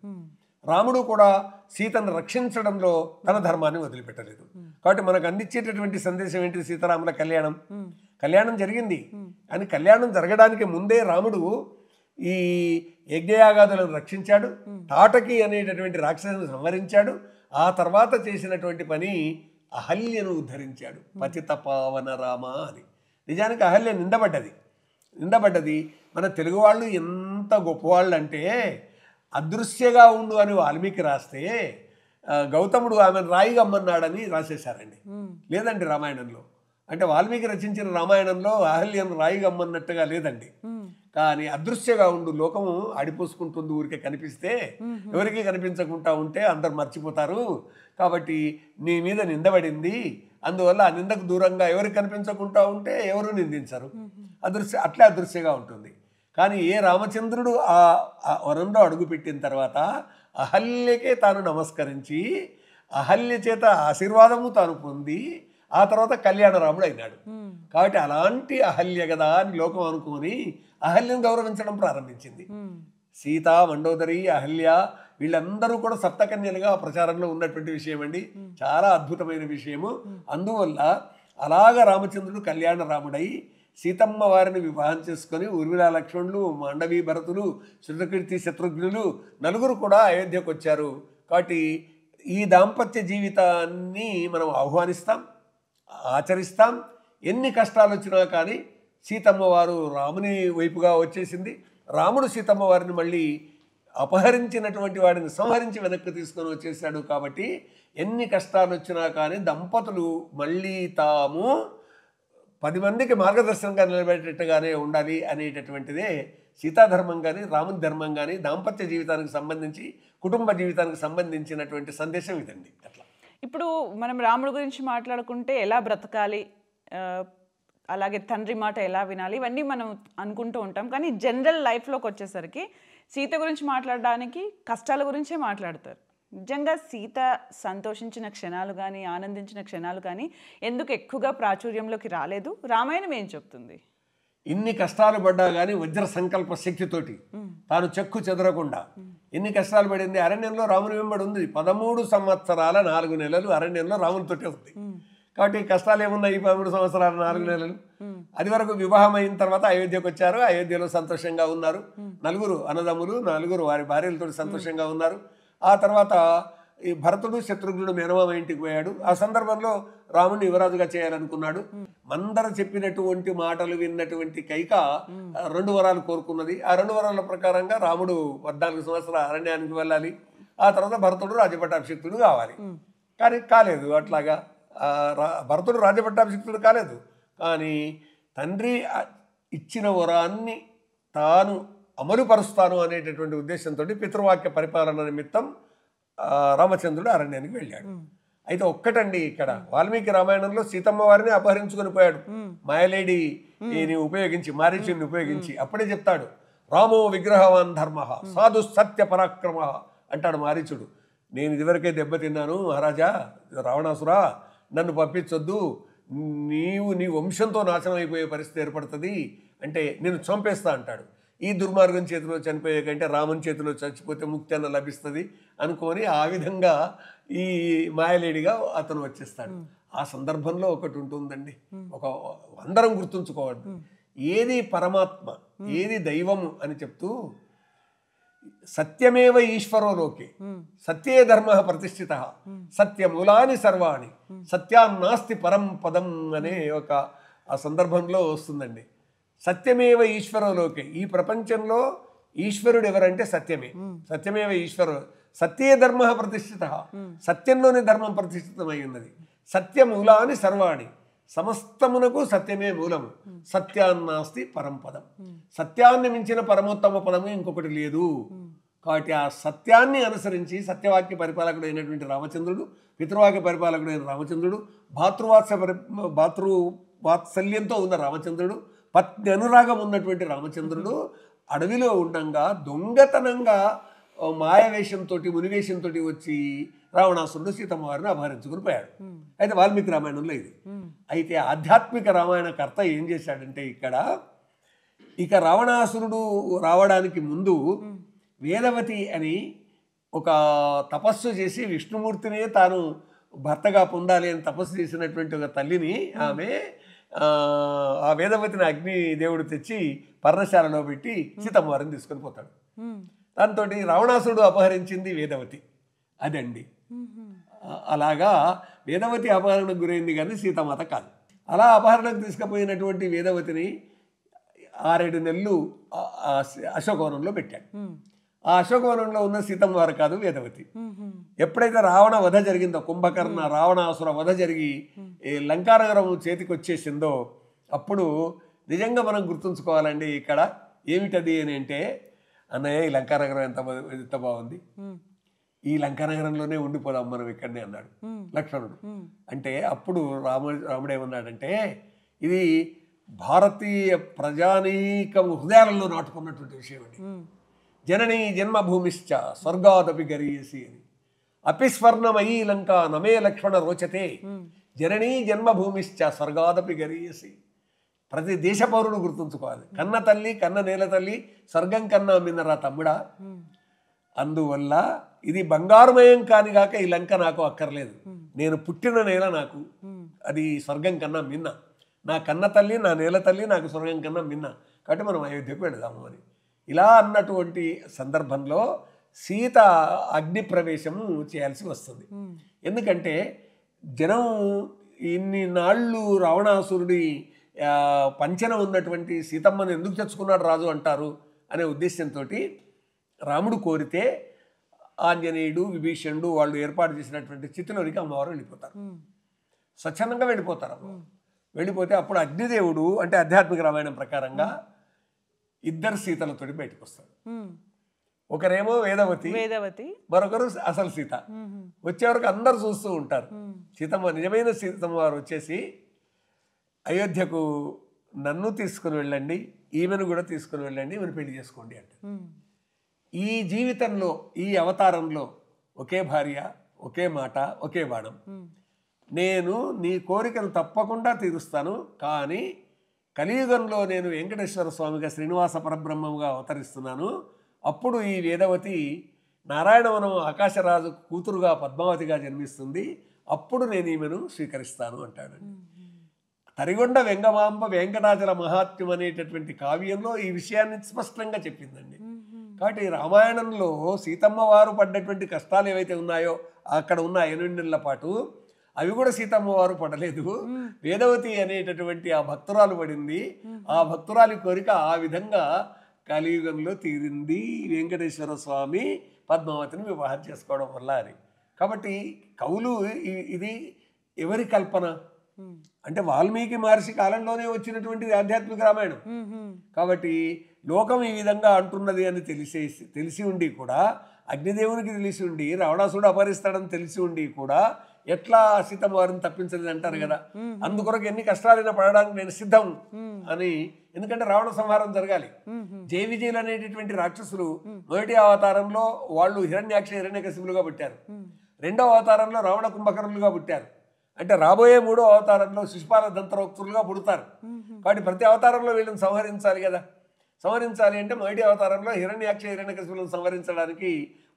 రాముడు కూడా సీతను రక్షించడంలో తన ధర్మాన్ని వదిలిపెట్టలేదు. కాబట్టి మనకు అందించేటటువంటి సందేశం ఏంటి? సీతారాముల కళ్యాణం. కళ్యాణం జరిగింది, కానీ కళ్యాణం జరగడానికి ముందే రాముడు ఈ యజ్ఞయాగాదులను రక్షించాడు, తాటకి అనేటటువంటి రాక్షసుని సంహరించాడు. ఆ తర్వాత చేసినటువంటి పని అహల్యను ఉద్ధరించాడు. పతిత పావన రామ అని. నిజానికి అహల్య నిందబడ్డది. మన తెలుగు వాళ్ళు ఎంత గొప్పవాళ్ళు అంటే, అదృశ్యగా ఉండు అని వాల్మీకి రాస్తే గౌతముడు ఆమెను రాయిగమ్మన్నాడని రాసేశారండి. లేదండి రామాయణంలో. అంటే వాల్మీకి రచించిన రామాయణంలో అహల్యను రాయిగమ్మన్నట్టుగా లేదండి. కానీ అదృశ్యగా ఉండు, లోకము ఆడిపోసుకుంటుంది, ఊరికే కనిపిస్తే ఎవరికి కనిపించకుండా ఉంటే అందరు మర్చిపోతారు. కాబట్టి నీ మీద నిందబడింది, అందువల్ల ఆ నిందకు దూరంగా ఎవరికి కనిపించకుండా ఉంటే ఎవరు నిందించరు. అట్లే అదృశ్యగా ఉంటుంది. కానీ ఏ రామచంద్రుడు ఆ వనంలో అడుగుపెట్టిన తర్వాత అహల్యకే తాను నమస్కరించి అహల్య చేత ఆశీర్వాదము తాను పొంది ఆ తర్వాత కళ్యాణరాముడు అయినాడు. కాబట్టి అలాంటి అహల్య కదా అని లోకం అనుకొని అహల్యను గౌరవించడం ప్రారంభించింది. సీత, మండోదరి, అహల్య వీళ్ళందరూ కూడా సప్తకన్యలుగా ప్రచారంలో ఉన్నటువంటి విషయం అండి. చాలా అద్భుతమైన విషయము. అందువల్ల అలాగ రామచంద్రుడు కళ్యాణ రాముడై సీతమ్మ వారిని వివాహం చేసుకొని ఊర్మిళ లక్ష్మణులు, మాండవి భరతులు, శృతకీర్తి శత్రుఘ్నులు నలుగురు కూడా అయోధ్యకు వచ్చారు. కాబట్టి ఈ దాంపత్య జీవితాన్ని మనం ఆహ్వానిస్తాం, ఆచరిస్తాం. ఎన్ని కష్టాలు వచ్చినా కానీ సీతమ్మ వారు రాముని వైపుగా వచ్చేసింది. రాముడు సీతమ్మ వారిని మళ్ళీ అపహరించినటువంటి వాడిని సంహరించి వెనక్కి తీసుకొని వచ్చేసాడు. కాబట్టి ఎన్ని కష్టాలు వచ్చినా కానీ దంపతులు మళ్ళీ తాము 10 మందికి మార్గదర్శనంగా నిలబెట్టేట్టుగానే ఉండాలి అనేటటువంటిదే సీతాధర్మం కానీ రాముని ధర్మం కానీ దాంపత్య జీవితానికి సంబంధించి, కుటుంబ జీవితానికి సంబంధించినటువంటి సందేశం ఇదండి. అట్లా ఇప్పుడు మనం రాముడి గురించి మాట్లాడుకుంటే ఎలా బ్రతకాలి, అలాగే తండ్రి మాట ఎలా వినాలి, ఇవన్నీ మనం అనుకుంటూ ఉంటాం. కానీ జనరల్ లైఫ్లోకి వచ్చేసరికి సీత గురించి మాట్లాడడానికి కష్టాల గురించే మాట్లాడతారు. నిజంగా సీత సంతోషించిన క్షణాలు కానీ ఆనందించిన క్షణాలు కానీ ఎందుకు ఎక్కువగా ప్రాచుర్యంలోకి రాలేదు? రామాయణం ఏం చెప్తుంది? ఇన్ని కష్టాలు పడ్డా కానీ వజ్ర సంకల్ప శక్తితోటి తాను చెక్కు చెదరకుండా ఎన్ని కష్టాలు పడింది. అరణ్యంలో రాముని వెంబడి ఉంది. 13 సంవత్సరాల 4 నెలలు అరణ్యంలో రామునితోటే ఉంది. కాబట్టి కష్టాలు ఏమున్నాయి? 13 సంవత్సరాల 4 నెలలు. అది వరకు వివాహం అయిన తర్వాత అయోధ్యకు వచ్చారు. అయోధ్యలో సంతోషంగా ఉన్నారు. 4 అన్నదమ్ములు, 4 వారి భార్యలతో సంతోషంగా ఉన్నారు. ఆ తర్వాత ఈ భరతుడు శత్రుఘ్నుడు మేనమామ ఇంటికి పోయాడు. ఆ సందర్భంలో రాముడిని యువరాజుగా చేయాలనుకున్నాడు. మందర చెప్పినటువంటి మాటలు విన్నటువంటి కైక 2 వరాలు కోరుకున్నది. ఆ 2 వరాల ప్రకారంగా రాముడు 14 సంవత్సరాల అరణ్యానికి వెళ్ళాలి. ఆ తర్వాత భరతుడు రాజపట్టాభిషిక్తుడు కావాలి. కానీ కాలేదు అట్లాగా. భరతుడు రాజపట్టాభిషిక్తుడు కాలేదు. కానీ తండ్రి ఇచ్చిన వరాన్ని తాను అమలుపరుస్తాను అనేటటువంటి ఉద్దేశంతో పితృవాక్య పరిపాలన నిమిత్తం రామచంద్రుడు అరణ్యానికి వెళ్ళాడు. అయితే ఒక్కటండి, ఇక్కడ వాల్మీకి రామాయణంలో సీతమ్మ వారిని అపహరించుకొని పోయాడు మాయలేడిని ఉపయోగించి, మారీచుని ఉపయోగించి. అప్పుడే చెప్తాడు, రామో విగ్రహవాన్ ధర్మ సాధు సత్య పరాక్రమ అంటాడు మారీచుడు. నేను ఇదివరకే దెబ్బతిన్నాను మహారాజా, రావణాసురా నన్ను పంపించొద్దు, నీ వంశంతో నాశనం అయిపోయే పరిస్థితి ఏర్పడుతుంది, అంటే నేను చంపేస్తా అంటాడు. ఈ దుర్మార్గం చేతిలో చనిపోయే కంటే రామన్ చేతిలో చచ్చిపోతే ముక్తి అన్న లభిస్తుంది అనుకొని ఆ విధంగా ఈ మాయలేడిగా అతను వచ్చేస్తాడు. ఆ సందర్భంలో ఒకటి ఉంటుందండి, అందరం గుర్తుంచుకోవద్దు, ఏది పరమాత్మ ఏది దైవము అని చెప్తూ సత్యమేవ ఈశ్వరోలోకే సత్యే ధర్మ ప్రతిష్ఠిత సత్యమూలాని సర్వాణి సత్యాన్నాస్తి పరం పదం అనే ఆ సందర్భంలో వస్తుందండి. సత్యమేవ ఈశ్వరోలోకే, ఈ ప్రపంచంలో ఈశ్వరుడు ఎవరంటే సత్యమే. సత్యమేవ ఈశ్వరు సత్యే ధర్మ ప్రతిష్ఠిత, సత్యంలోనే ధర్మం ప్రతిష్ఠితమై ఉన్నది. సత్యమూలాని సర్వాణి, సమస్తమునకు సత్యమే మూలము. సత్యాన్నాస్తి పరంపదం, సత్యాన్ని మించిన పరమోత్తమ పదము ఇంకొకటి లేదు. కాబట్టి ఆ సత్యాన్ని అనుసరించి సత్యవాక్య పరిపాలకుడు అయినటువంటి రామచంద్రుడు, పితృవాక్య పరిపాలకుడైన రామచంద్రుడు, భాతృవాత్సల్యంతో ఉన్న రామచంద్రుడు, పత్ని అనురాగం ఉన్నటువంటి రామచంద్రుడు అడవిలో ఉండంగా దొంగతనంగా మాయవేషంతో మునివేషంతో వచ్చి రావణాసురుడు సీతమ్మ వారిని అపహరించుకుని పోయాడు. అయితే వాల్మీకి రామాయణంలో ఇది. అయితే ఆధ్యాత్మిక రామాయణ కర్త ఏం చేశాడంటే ఇక రావణాసురుడు రావడానికి ముందు వేదవతి అని ఒక తపస్సు చేసి విష్ణుమూర్తినే తాను భర్తగా పొందాలి అని తపస్సు చేసినటువంటి ఒక తల్లిని, ఆమె ఆ వేదవతిని అగ్ని దేవుడు తెచ్చి పర్ణశాలలో పెట్టి సీతమ్మ వారిని తీసుకొని పోతాడు. దాంతో రావణాసురుడు అపహరించింది వేదవతి, అదండి. అలాగా వేదవతి అపహరణకు గురైంది కానీ సీతామాత కాదు. అలా అపహరణకు తీసుకుపోయినటువంటి వేదవతిని 6-7 నెలలు అశోకవనంలో పెట్టాడు. ఆ అశోకవనంలో ఉన్న సీతమ్మ వారు కాదు వేదవతి. ఎప్పుడైతే రావణ వధ జరిగిందో, కుంభకర్ణ రావణాసుర వధ జరిగి లంకానగరం చేతికి వచ్చేసిందో, అప్పుడు నిజంగా మనం గుర్తుంచుకోవాలండి ఇక్కడ ఏమిటది అని అంటే, అన్నయ్య ఈ లంకానగరం ఎంత బాగుంది, ఈ లంకానగరంలోనే ఉండిపోదాం మనం ఇక్కడనే అన్నాడు లక్ష్మణుడు. అంటే అప్పుడు రాముడు ఏమన్నాడంటే, ఇది భారతీయ ప్రజానీకం హృదయాలలో నాటుకున్నటువంటి విషయం అండి. జననీ జన్మభూమిశ్చ స్వర్గాదపి గరీయసి అని, అపిస్వర్ణమయీ లంక నమే లక్ష్మణ రోచతే, జననీ జన్మభూమిశ్చ స్వర్గాదపి గరీయసి. ప్రతి దేశ పౌరుడు గుర్తుంచుకోవాలి, కన్న తల్లి కన్న నేల తల్లి స్వర్గం కన్నా మిన్నరా తమ్ముడా. అందువల్ల ఇది బంగారుమయం కానిగాక ఈ లంక నాకు అక్కర్లేదు, నేను పుట్టిన నేల నాకు అది స్వర్గం కన్నా మిన్న, నా కన్న తల్లి నా నేల తల్లి నాకు స్వర్గం కన్నా మిన్న, కాబట్టి మనం అయోధ్యకు వెళదాము అని. ఇలా అన్నటువంటి సందర్భంలో సీత అగ్ని ప్రవేశము చేయాల్సి వస్తుంది. ఎందుకంటే జనం ఇన్ని నాళ్ళు రావణాసురుడి పంచన ఉన్నటువంటి సీతమ్మని ఎందుకు తెచ్చుకున్నాడు రాజు అంటారు అనే ఉద్దేశంతో రాముడు కోరితే ఆంజనేయుడు విభీషణుడు వాళ్ళు ఏర్పాటు చేసినటువంటి స్థితిలోనికి అమ్మవారు వెళ్ళిపోతారు, స్వచ్ఛందంగా వెళ్ళిపోతారు. వెళ్ళిపోతే అప్పుడు అగ్నిదేవుడు, అంటే ఆధ్యాత్మిక రామాయణం ప్రకారంగా 2 సీతలతో బయటకు వస్తాడు. ఒకరేమో వేదవతి, మరొకరు అసలు సీత. వచ్చేవరకు అందరు చూస్తూ ఉంటారు. సీతమ్మ, నిజమైన సీతమ్మ వారు వచ్చేసి అయోధ్యకు నన్ను తీసుకుని వెళ్ళండి, ఈమెను కూడా తీసుకుని వెళ్ళండి, ఈమెను పెళ్లి చేసుకోండి అంటే. ఈ జీవితంలో ఈ అవతారంలో ఒకే భార్య, ఒకే మాట, ఒకే బాణం. నేను నీ కోరికను తప్పకుండా తీరుస్తాను, కానీ కలియుగంలో నేను వెంకటేశ్వర స్వామిగా శ్రీనివాస పరబ్రహ్మముగా అవతరిస్తున్నాను. అప్పుడు ఈ వేదవతి నారాయణవనం ఆకాశరాజు కూతురుగా పద్మావతిగా జన్మిస్తుంది, అప్పుడు నేను ఈమెను స్వీకరిస్తాను అంటాడు. తరిగొండ వెంగమాంబ వెంకటాచల మహాత్మ్యం అనేటటువంటి కావ్యంలో ఈ విషయాన్ని స్పష్టంగా చెప్పిందండి. కాబట్టి రామాయణంలో సీతమ్మ వారు పడ్డటువంటి కష్టాలు ఏవైతే ఉన్నాయో అక్కడ ఉన్న 8 నెలల పాటు అవి కూడా సీతమ్మ వారు పడలేదు, వేదవతి అనేటటువంటి ఆ భక్తురాలు పడింది. ఆ భక్తురాలి కోరిక ఆ విధంగా కలియుగంలో తీరింది. వెంకటేశ్వర స్వామి పద్మావతిని వివాహం చేసుకోవడం వల్ల అని. కాబట్టి కవులు ఇది ఎవరి కల్పన అంటే వాల్మీకి మహర్షి కాలంలోనే వచ్చినటువంటిది ఆధ్యాత్మిక రామాయణం. కాబట్టి లోకం ఈ విధంగా అంటున్నది అని తెలిసి ఉండి కూడా, అగ్నిదేవునికి తెలిసి ఉండి, రావణాసుడు అపహరిస్తాడని తెలిసి ఉండి కూడా ఎట్లా సీతమ్మ వారిని తప్పించలేదు అంటారు కదా. అందుకొరకు ఎన్ని కష్టాలైనా పడడానికి నేను సిద్ధం అని. ఎందుకంటే రావణ సంహారం జరగాలి. జయ విజయులు అనేటటువంటి రాక్షసులు మొదటి అవతారంలో వాళ్ళు హిరణ్యాక్ష హిరణ్యకశిపులుగా పుట్టారు. రెండవ అవతారంలో రావణ కుంభకర్ణులుగా పుట్టారు. అంటే రాబోయే మూడో అవతారంలో శిశుపాల దంతరోక్తులుగా పుడతారు. కాబట్టి ప్రతి అవతారంలో వీళ్ళని సంహరించాలి కదా. సంహరించాలి అంటే మొదటి అవతారంలో హిరణ్యాక్ష హిరణ్యకశిపులను సంహరించడానికి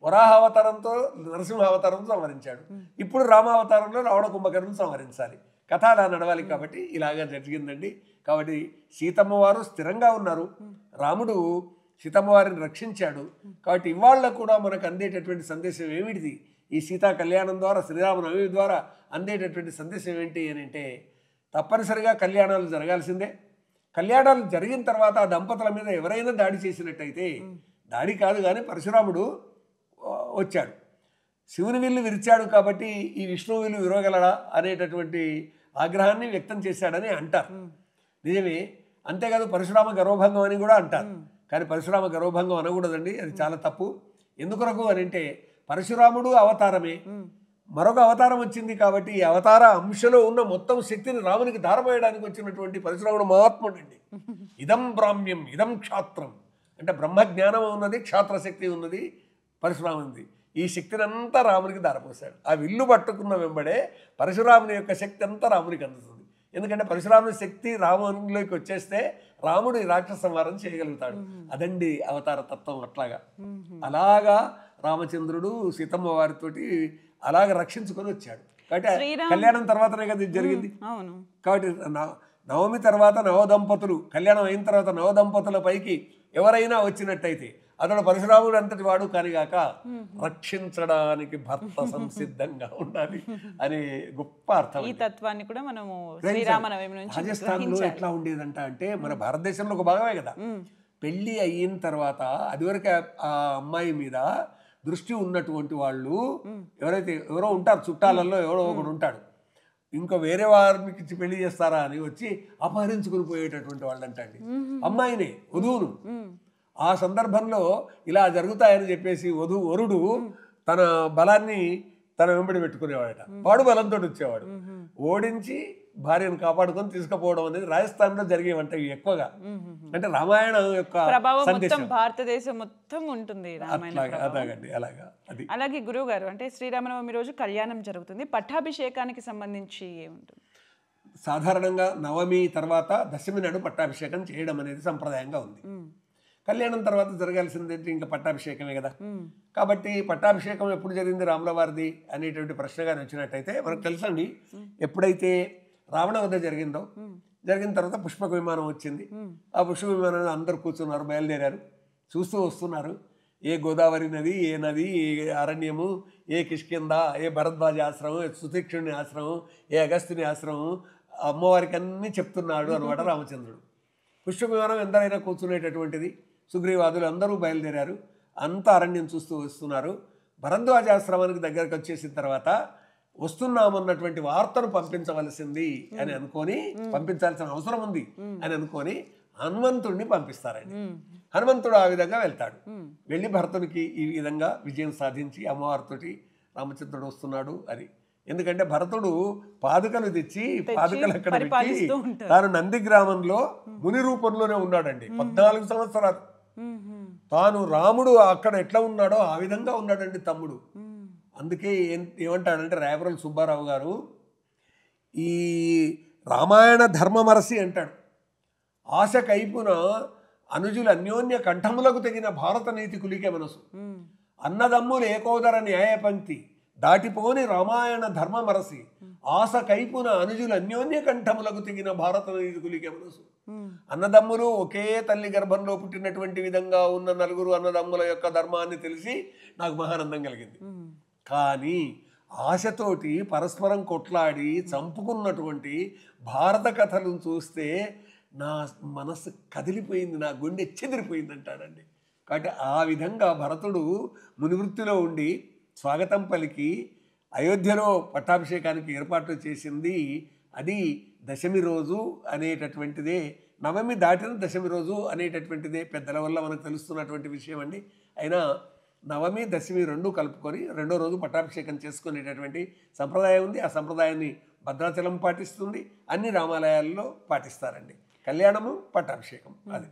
వరాహ అవతారంతో నరసింహ అవతారంతో సంహరించాడు. ఇప్పుడు రామావతారంలో రావణ కుంభకర్ణులను సంహరించాలి. కథ అలా నడవాలి. కాబట్టి ఇలాగా జరిగిందండి. కాబట్టి సీతమ్మ వారు స్థిరంగా ఉన్నారు, రాముడు సీతమ్మ వారిని రక్షించాడు. కాబట్టి ఇవాళ కూడా మనకు అందేటటువంటి సందేశం ఏమిటిది? ఈ సీతా కళ్యాణం ద్వారా, శ్రీరామనవమి ద్వారా అందేటటువంటి సందేశం ఏంటి అని అంటే, తప్పనిసరిగా కళ్యాణాలు జరగాల్సిందే. కళ్యాణాలు జరిగిన తర్వాత ఆ దంపతుల మీద ఎవరైనా దాడి చేసినట్టయితే, దాడి కాదు కానీ పరశురాముడు వచ్చాడు, శివుని విల్లు విరిచాడు కాబట్టి ఈ విష్ణువు విల్లు విరవగలడా అనేటటువంటి ఆగ్రహాన్ని వ్యక్తం చేశాడని అంటారు. నిజమే. అంతేకాదు పరశురామ గర్వభంగం అని కూడా అంటారు. కానీ పరశురామ గర్వభంగం అనకూడదండి, అది చాలా తప్పు. ఎందుకొరకు అని అంటే పరశురాముడు అవతారమే, మరొక అవతారం వచ్చింది కాబట్టి ఈ అవతార అంశలో ఉన్న మొత్తం శక్తిని రామునికి ధారపోయడానికి వచ్చినటువంటి పరశురాముడు మహాత్ముడు అండి. ఇదం బ్రాహ్మ్యం ఇదం క్షాత్రం అంటే బ్రహ్మజ్ఞానం ఉన్నది, క్షాత్రశక్తి ఉన్నది పరశురాముంది. ఈ శక్తిని అంతా రామునికి ధారపోశాడు. ఆ విల్లు పట్టుకున్న వెంబడే పరశురాముని యొక్క శక్తి అంతా రామునికి అందుతుంది. ఎందుకంటే పరశురాముని శక్తి రామునిలోకి వచ్చేస్తే రాముడు ఈ రాక్షస సంహారం చేయగలుగుతాడు. అదండి అవతార తత్వం. అలాగా రామచంద్రుడు సీతమ్మ వారితోటి అలాగ రక్షించుకొని వచ్చాడు. కాబట్టి కళ్యాణం తర్వాతనే కదా ఇది జరిగింది. కాబట్టి నవమి తర్వాత నవదంపతులు, కళ్యాణం అయిన తర్వాత నవదంపతుల పైకి ఎవరైనా వచ్చినట్టయితే అతడు పరశురాముడు అంతటి వాడు కానిగాక రక్షించడానికి భర్త సంసిద్ధంగా ఉండాలి అనే గొప్ప అర్థం. ఈ తత్వాన్ని కూడా మనము శ్రీరామనవమి నుంచి రాజస్థాన్లో ఎట్లా ఉండేదంట అంటే, మన భారతదేశంలో ఒక భాగమే కదా, పెళ్ళి అయిన తర్వాత అదివరకు ఆ అమ్మాయి మీద దృష్టి ఉన్నటువంటి వాళ్ళు ఎవరో ఉంటారు, చుట్టాలలో ఎవరో ఒకడు ఉంటాడు, ఇంకా వేరే వారికి పెళ్లి చేస్తారా అని వచ్చి అపహరించుకుని పోయేటటువంటి వాళ్ళు అంటండి అమ్మాయిని, వధువును. ఆ సందర్భంలో ఇలా జరుగుతాయని చెప్పేసి వరుడు తన బలాన్ని తన వెంబడి పెట్టుకునేవాడట. వాడు బలంతో వచ్చేవాడు, ఓడించి భార్యను కాపాడుకొని తీసుకుపోవడం అనేది రాజస్థాన్లో జరిగేవంట ఎక్కువగా. అంటే రామాయణం యొక్క సందేశం భారతదేశం మొత్తం ఉంటుంది. అలాగే గురువు గారు, అంటే శ్రీరామనవమి రోజు కళ్యాణం జరుగుతుంది, పట్టాభిషేకానికి సంబంధించి ఏముంటుంది? సాధారణంగా నవమి తర్వాత దశమి నాడు పట్టాభిషేకం చేయడం అనేది సంప్రదాయంగా ఉంది. కళ్యాణం తర్వాత జరగాల్సింది ఇంకా పట్టాభిషేకమే కదా. కాబట్టి పట్టాభిషేకం ఎప్పుడు జరిగింది రాముల వారిది అనేటువంటి ప్రశ్నగా వచ్చినట్టయితే మనకు తెలుసండి, ఎప్పుడైతే రావణ వధ జరిగిందో, జరిగిన తర్వాత పుష్పక విమానం వచ్చింది. ఆ పుష్పక విమానంలో అందరూ కూర్చున్నారు, బయలుదేరారు, చూస్తూ వస్తున్నారు. ఏ గోదావరి నది, ఏ నది, ఏ అరణ్యము, ఏ కిష్కింద, ఏ భరద్వాజ ఆశ్రమం, ఏ సుతీక్షుని ఆశ్రమం, ఏ అగస్త్యుని ఆశ్రమం, అమ్మవారికి అన్నీ చెప్తున్నాడు అనమాట రామచంద్రుడు. పుష్పక విమానం ఎందరైనా కూర్చునేటటువంటిది. సుగ్రీవాదులు అందరూ బయలుదేరారు, అంతా అరణ్యం చూస్తూ వస్తున్నారు. భరద్వాజాశ్రమానికి దగ్గరకు వచ్చేసిన తర్వాత వస్తున్నామన్నటువంటి వార్తను పంపించవలసింది అని అనుకొని, పంపించాల్సిన అవసరం ఉంది అని అనుకొని హనుమంతుడిని పంపిస్తారండి. హనుమంతుడు ఆ విధంగా వెళ్తాడు. వెళ్ళి భరతునికి ఈ విధంగా విజయం సాధించి అమ్మవారితోటి రామచంద్రుడు వస్తున్నాడు అని. ఎందుకంటే భరతుడు పాదుకలు తెచ్చి పాదుకలు అక్కడ పెట్టి తాను నంది గ్రామంలో ముని రూపంలోనే ఉన్నాడండి 14 సంవత్సరాలు. తాను రాముడు అక్కడ ఎట్లా ఉన్నాడో ఆ విధంగా ఉన్నాడండి తమ్ముడు. అందుకే ఏమంటాడంటే రాయపురం సుబ్బారావు గారు, ఈ రామాయణ ధర్మమరసి అంటాడు, ఆశ కైపున అనుజుల అన్యోన్య కంఠములకు తెగిన భారత నీతి కులికే మనసు, అన్నదమ్ములు ఏకోదర న్యాయ పంక్తి దాటిపోని రామాయణ ధర్మమరసి, ఆశ కైపున అనుజుల అన్యోన్య కంఠములకు తెగిన భారత నీతి కులికే మనసు. అన్నదమ్ములు ఒకే తల్లి గర్భంలో పుట్టినటువంటి విధంగా ఉన్న నలుగురు అన్నదమ్ముల యొక్క ధర్మాన్ని తెలిసి నాకు మహానందం కలిగింది. కానీ ఆశతోటి పరస్పరం కొట్లాడి చంపుకున్నటువంటి భారత కథలను చూస్తే నా మనస్సు కదిలిపోయింది, నా గుండె చెదిరిపోయింది అంటాడండి. కాబట్టి ఆ విధంగా భరతుడు మునివృత్తిలో ఉండి స్వాగతం పలికి అయోధ్యలో పట్టాభిషేకానికి ఏర్పాట్లు చేసింది అది దశమి రోజు అనేటటువంటిదే. నవమి దాటిన దశమి రోజు అనేటటువంటిదే పెద్దల వల్ల మనకు తెలుస్తున్నటువంటి విషయం అండి. అయినా నవమి దశమి రెండు కలుపుకొని రెండో రోజు పట్టాభిషేకం చేసుకునేటటువంటి సంప్రదాయం ఉంది. ఆ సంప్రదాయాన్ని భద్రాచలం పాటిస్తుంది, అన్ని రామాలయాల్లో పాటిస్తారండి. కళ్యాణము పట్టాభిషేకం అది.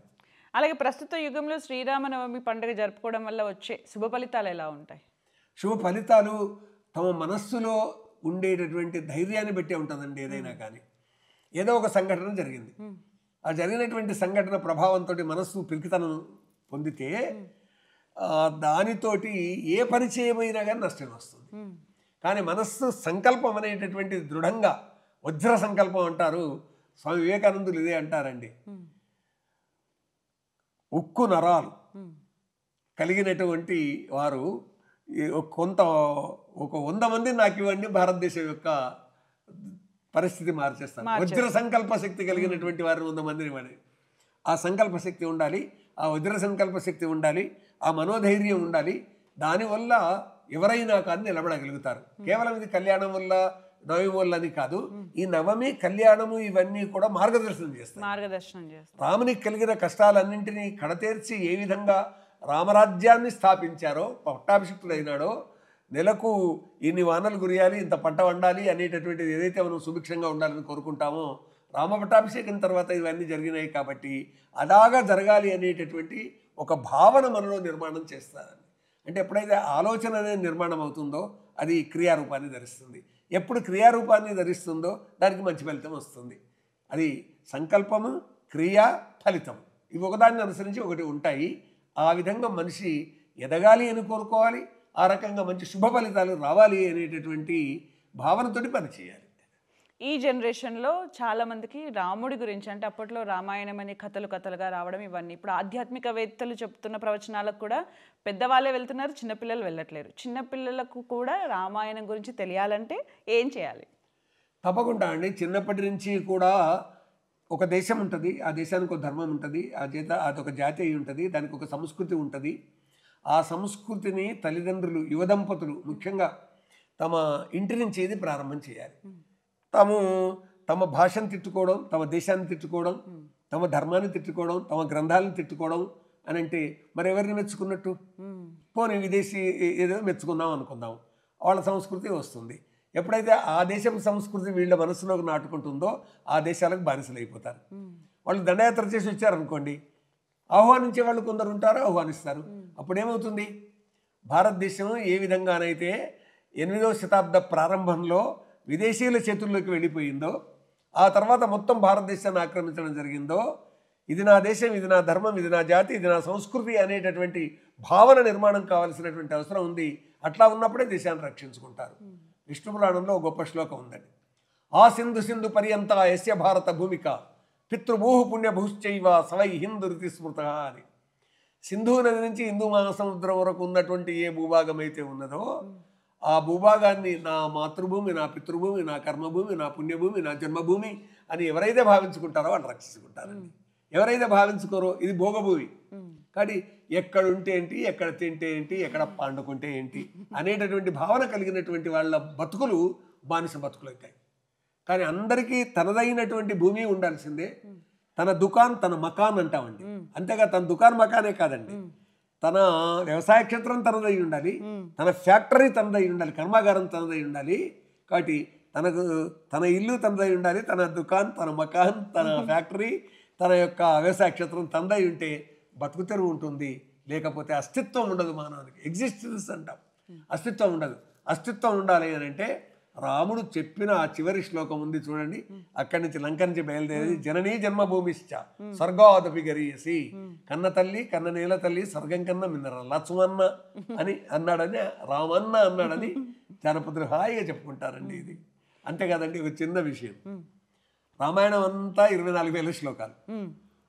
అలాగే ప్రస్తుత యుగంలో శ్రీరామనవమి పండుగ జరుపుకోవడం వల్ల వచ్చే శుభ ఫలితాలు ఎలా ఉంటాయి? శుభ ఫలితాలు తమ మనస్సులో ఉండేటటువంటి ధైర్యాన్ని బట్టే ఉంటుందండి. ఏదైనా కానీ ఏదో ఒక సంఘటన జరిగింది, ఆ జరిగినటువంటి సంఘటన ప్రభావంతో మనస్సు పిరికితనం పొందితే దానితోటి ఏ పని చేయబోయినా కానీ నష్టం వస్తుంది. కానీ మనస్సు సంకల్పం అనేటటువంటి దృఢంగా, వజ్ర సంకల్పం అంటారు స్వామి వివేకానందులు, ఇదే అంటారండి. ఉక్కు నరాలు కలిగినటువంటి వారు ఒక 100 మంది నాకు ఇవ్వండి, భారతదేశం యొక్క పరిస్థితి మార్చేస్తాను. వజ్ర సంకల్ప శక్తి కలిగినటువంటి వారు 100 మందిని ఇవ్వండి. ఆ సంకల్ప శక్తి ఉండాలి, ఆ వజ్ర సంకల్ప శక్తి ఉండాలి, ఆ మనోధైర్యం ఉండాలి. దానివల్ల ఎవరైనా కానీ నిలబడగలుగుతారు. కేవలం ఇది కళ్యాణం వల్ల నవమి వల్ల అని కాదు, ఈ నవమి కళ్యాణము ఇవన్నీ కూడా మార్గదర్శనం చేస్తాయి. రామునికి కలిగిన కష్టాలన్నింటినీ కడతేర్చి ఏ విధంగా రామరాజ్యాన్ని స్థాపించారో, పట్టాభిషిక్తుడైనాడో, నెలకు ఇన్ని వానలు కురియాలి, ఇంత పంట వండాలి అనేటటువంటిది ఏదైతే మనం సుభిక్షంగా ఉండాలని కోరుకుంటామో, రామ పట్టాభిషేకం తర్వాత ఇవన్నీ జరిగినాయి. కాబట్టి అలాగా జరగాలి అనేటటువంటి ఒక భావన మనలో నిర్మాణం చేస్తారని. అంటే ఎప్పుడైతే ఆలోచన అనేది నిర్మాణం అవుతుందో అది క్రియారూపాన్ని ధరిస్తుంది. ఎప్పుడు క్రియారూపాన్ని ధరిస్తుందో దానికి మంచి ఫలితం వస్తుంది. అది సంకల్పము, క్రియ, ఫలితం ఇవి ఒకదాన్ని అనుసరించి ఒకటి ఉంటాయి. ఆ విధంగా మనిషి ఎదగాలి అని కోరుకోవాలి, ఆ రకంగా మంచి శుభ ఫలితాలు రావాలి అనేటటువంటి భావనతోటి పనిచేయాలి. ఈ జనరేషన్లో చాలామందికి రాముడి గురించి, అంటే అప్పట్లో రామాయణం అనే కథలుగా రావడం ఇవన్నీ, ఇప్పుడు ఆధ్యాత్మికవేత్తలు చెప్తున్న ప్రవచనాలకు కూడా పెద్దవాళ్ళే వెళ్తున్నారు, చిన్నపిల్లలు వెళ్ళట్లేరు. చిన్నపిల్లలకు కూడా రామాయణం గురించి తెలియాలంటే ఏం చేయాలి? తప్పకుండా అండి. చిన్నప్పటి నుంచి కూడా ఒక దేశం ఉంటుంది, ఆ దేశానికి ఒక ధర్మం ఉంటుంది, అదొక జాతి అయి ఉంటుంది, దానికి ఒక సంస్కృతి ఉంటుంది. ఆ సంస్కృతిని తల్లిదండ్రులు, యువ దంపతులు ముఖ్యంగా తమ ఇంటి నుంచి ఇది ప్రారంభం చేయాలి. తమ భాషను తిట్టుకోవడం, తమ దేశాన్ని తిట్టుకోవడం, తమ ధర్మాన్ని తిట్టుకోవడం, తమ గ్రంథాలను తిట్టుకోవడం అని అంటే మరి ఎవరిని మెచ్చుకున్నట్టు? పోనీ విదేశీ ఏదో మెచ్చుకున్నాం అనుకుందాం, వాళ్ళ సంస్కృతి వస్తుంది. ఎప్పుడైతే ఆ దేశం సంస్కృతి వీళ్ళ మనసులోకి నాటుకుంటుందో ఆ దేశాలకు బానిసలు అయిపోతారు. వాళ్ళు దండయాత్ర చేసి వచ్చారనుకోండి, ఆహ్వానించే వాళ్ళు కొందరు ఉంటారు, ఆహ్వానిస్తారు. అప్పుడేమవుతుంది? భారతదేశం ఏ విధంగానైతే 8వ శతాబ్ద ప్రారంభంలో విదేశీయుల చేతుల్లోకి వెళ్ళిపోయిందో, ఆ తర్వాత మొత్తం భారతదేశాన్ని ఆక్రమించడం జరిగిందో, ఇది నా దేశం, ఇది నా ధర్మం, ఇది నా జాతి, ఇది నా సంస్కృతి అనేటటువంటి భావన నిర్మాణం కావాల్సినటువంటి అవసరం ఉంది. అట్లా ఉన్నప్పుడే దేశాన్ని రక్షించుకుంటారు. విష్ణు పురాణంలో ఒక గొప్ప శ్లోకం ఉందండి. ఆ సింధు సింధు పర్యంత యస్య భారత భూమిక పితృభూహు పుణ్యభూశ్చైవ సవై హిందూ రుతి స్మృత అని. సింధు నది నుంచి హిందూ మహాసముద్రం వరకు ఉన్నటువంటి ఏ భూభాగం అయితే ఉన్నదో ఆ భూభాగాన్ని నా మాతృభూమి, నా పితృభూమి, నా కర్మభూమి, నా పుణ్యభూమి, నా జన్మభూమి అని ఎవరైతే భావించుకుంటారో వాళ్ళు రక్షించుకుంటారండి. ఎవరైతే భావించుకోరో ఇది భోగభూమి. కానీ ఎక్కడుంటే ఏంటి, ఎక్కడ తింటే ఏంటి, ఎక్కడ పండుకుంటే ఏంటి అనేటటువంటి భావన కలిగినటువంటి వాళ్ళ బతుకులు బానిస బతుకులు అవుతాయి. కానీ అందరికీ తనదైనటువంటి భూమి ఉండాల్సిందే. తన దుకాన్, తన మకాన్ అంటామండి. అంతేగా తన దుకాన్ మకానే కాదండి, తన వ్యవసాయ క్షేత్రం తనదై ఉండాలి, తన ఫ్యాక్టరీ తనదై ఉండాలి, కర్మాగారం తనదై ఉండాలి. కాబట్టి తన ఇల్లు తనదై ఉండాలి, తన దుకాన్, తన మకాన్, తన ఫ్యాక్టరీ, తన యొక్క వ్యవసాయ క్షేత్రం తనదై ఉంటే బతుకు తెరువు ఉంటుంది. లేకపోతే అస్తిత్వం ఉండదు. మానవునికి ఎగ్జిస్టెన్స్ అంటాం, అస్తిత్వం ఉండదు. అస్తిత్వం ఉండాలి అని అంటే రాముడు చెప్పిన ఆ చివరి శ్లోకం ఉంది చూడండి, అక్కడి నుంచి లంక నుంచి బయలుదేరి జననీ జన్మభూమిశ్చ స్వర్గాదపి గరీయసి, కన్న తల్లి, కన్న నేల తల్లి, స్వర్గం కన్నా మిన్నర లక్ష్మన్న అని అన్నాడని, రామన్న అన్నాడని జానపదులు హాయిగా చెప్పుకుంటారండి. ఇది అంతేకాదండి, ఒక చిన్న విషయం. రామాయణం అంతా 24,000 శ్లోకాలు.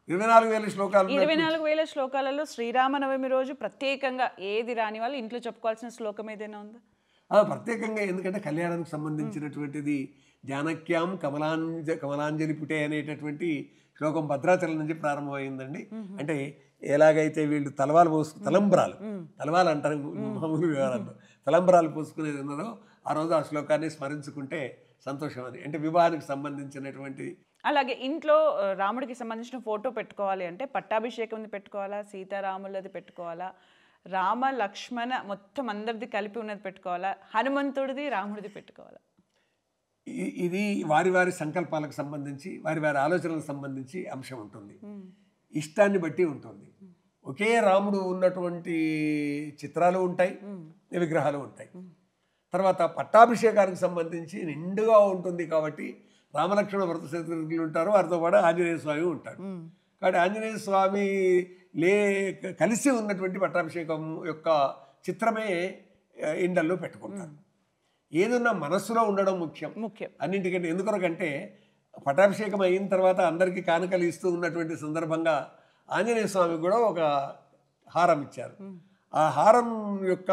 24,000 శ్లోకాలు. 24,000 శ్లోకాలలో శ్రీరామనవమి రోజు ప్రత్యేకంగా ఏది రాని వాళ్ళు ఇంట్లో చెప్పుకోవాల్సిన శ్లోకం ఏదైనా ఉందా? ప్రత్యేకంగా, ఎందుకంటే కళ్యాణానికి సంబంధించినటువంటిది జానక్యాం కమలాంజలి పుటే అనేటటువంటి శ్లోకం భద్రాచలం నుంచి ప్రారంభమైందండి. అంటే ఎలాగైతే వీళ్ళు తలంబ్రాలు అంటారు మామూలు వివరాలు, తలంబ్రాలు పోసుకునేది ఉన్నదో ఆ రోజు ఆ శ్లోకాన్ని స్మరించుకుంటే సంతోషం అని. అంటే వివాహానికి సంబంధించినటువంటి. అలాగే ఇంట్లో రాముడికి సంబంధించిన ఫోటో పెట్టుకోవాలి అంటే పట్టాభిషేకం పెట్టుకోవాలా, సీతారాములది పెట్టుకోవాలా, రామ లక్ష్మణ మొత్తం అందరిది కలిపి ఉన్నది పెట్టుకోవాలా, హనుమంతుడిది రాముడిది పెట్టుకోవాలా? ఇది వారి వారి సంకల్పాలకు సంబంధించి, వారి వారి ఆలోచనలకు సంబంధించి అంశం ఉంటుంది, ఇష్టాన్ని బట్టి ఉంటుంది. ఒకే రాముడు ఉన్నటువంటి చిత్రాలు ఉంటాయి, విగ్రహాలు ఉంటాయి. తర్వాత పట్టాభిషేకానికి సంబంధించి నిండుగా ఉంటుంది కాబట్టి రామలక్ష్మణ భరత శత్రుఘ్నులు ఉంటారు, వారితో పాటు ఆంజనేయ స్వామి ఉంటాడు. కాబట్టి ఆంజనేయ స్వామి కలిసి ఉన్నటువంటి పట్టాభిషేకం యొక్క చిత్రమే ఇండల్లో పెట్టుకుంటారు. ఏదన్నా మనస్సులో ఉండడం ముఖ్యం అన్నింటికంటే. ఎందుకొరకంటే పట్టాభిషేకం అయిన తర్వాత అందరికీ కానుకలు ఇస్తూ ఉన్నటువంటి సందర్భంగా ఆంజనేయ స్వామి కూడా ఒక హారం ఇచ్చారు. ఆ హారం యొక్క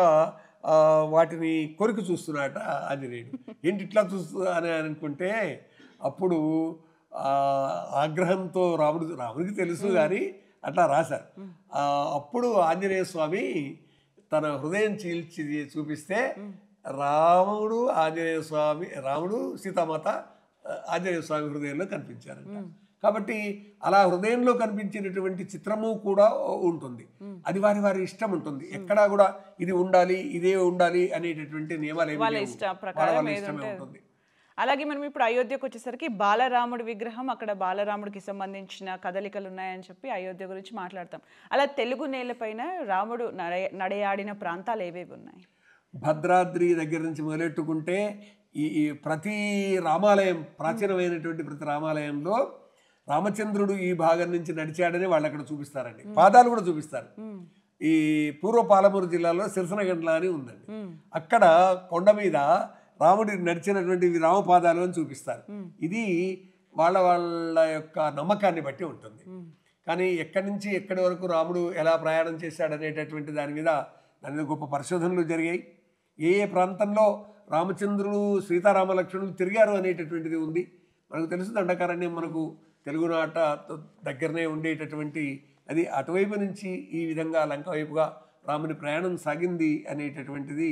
వాటిని కొరికి చూస్తున్నాట ఆంజనేయుడు. ఏంటి ఇట్లా చూస్తూ అని అనుకుంటే అప్పుడు ఆగ్రహంతో రాముడికి తెలుసు కానీ అట్లా రాశారు. అప్పుడు ఆంజనేయ స్వామి తన హృదయం చీల్చి చూపిస్తే రాముడు సీతామాత ఆంజనేయ స్వామి హృదయంలో కనిపించారంట. కాబట్టి అలా హృదయంలో కనిపించినటువంటి చిత్రము కూడా ఉంటుంది. అది వారి వారి ఇష్టం ఉంటుంది. ఎక్కడా కూడా ఇది ఉండాలి, ఇదే ఉండాలి అనేటటువంటి నియమాలు ఉంటుంది. అలాగే మనం ఇప్పుడు అయోధ్యకు వచ్చేసరికి బాలరాముడి విగ్రహం, అక్కడ బాలరాముడికి సంబంధించిన కదలికలు ఉన్నాయని చెప్పి అయోధ్య గురించి మాట్లాడతాం. అలా తెలుగు నేలపైన రాముడు నడయాడిన ప్రాంతాలు ఏవేవి ఉన్నాయి? భద్రాద్రి దగ్గర నుంచి మొదలెట్టుకుంటే ఈ ప్రతి రామాలయం, ప్రాచీనమైనటువంటి ప్రతి రామాలయంలో రామచంద్రుడు ఈ భాగం నుంచి నడిచాడని వాళ్ళు అక్కడ చూపిస్తారండి. పాదాలు కూడా చూపిస్తారు. ఈ పూర్వ పాలమూరు జిల్లాలో సిరసనగండ్ల అని ఉందండి. అక్కడ కొండ మీద రాముడి నడిచినటువంటి రామపాదాలు అని చూపిస్తారు. ఇది వాళ్ళ యొక్క నమ్మకాన్ని బట్టి ఉంటుంది. కానీ ఎక్కడి నుంచి ఎక్కడి వరకు రాముడు ఎలా ప్రయాణం చేశాడనేటటువంటి దాని మీద గొప్ప పరిశోధనలు జరిగాయి. ఏ ప్రాంతంలో రామచంద్రుడు సీతారామ లక్ష్మణులు తిరిగారు అనేటటువంటిది ఉంది. మనకు తెలుసు దండకారణ్యం మనకు తెలుగునాట దగ్గరనే ఉండేటటువంటి అది. అటువైపు నుంచి ఈ విధంగా లంక వైపుగా రాముని ప్రయాణం సాగింది అనేటటువంటిది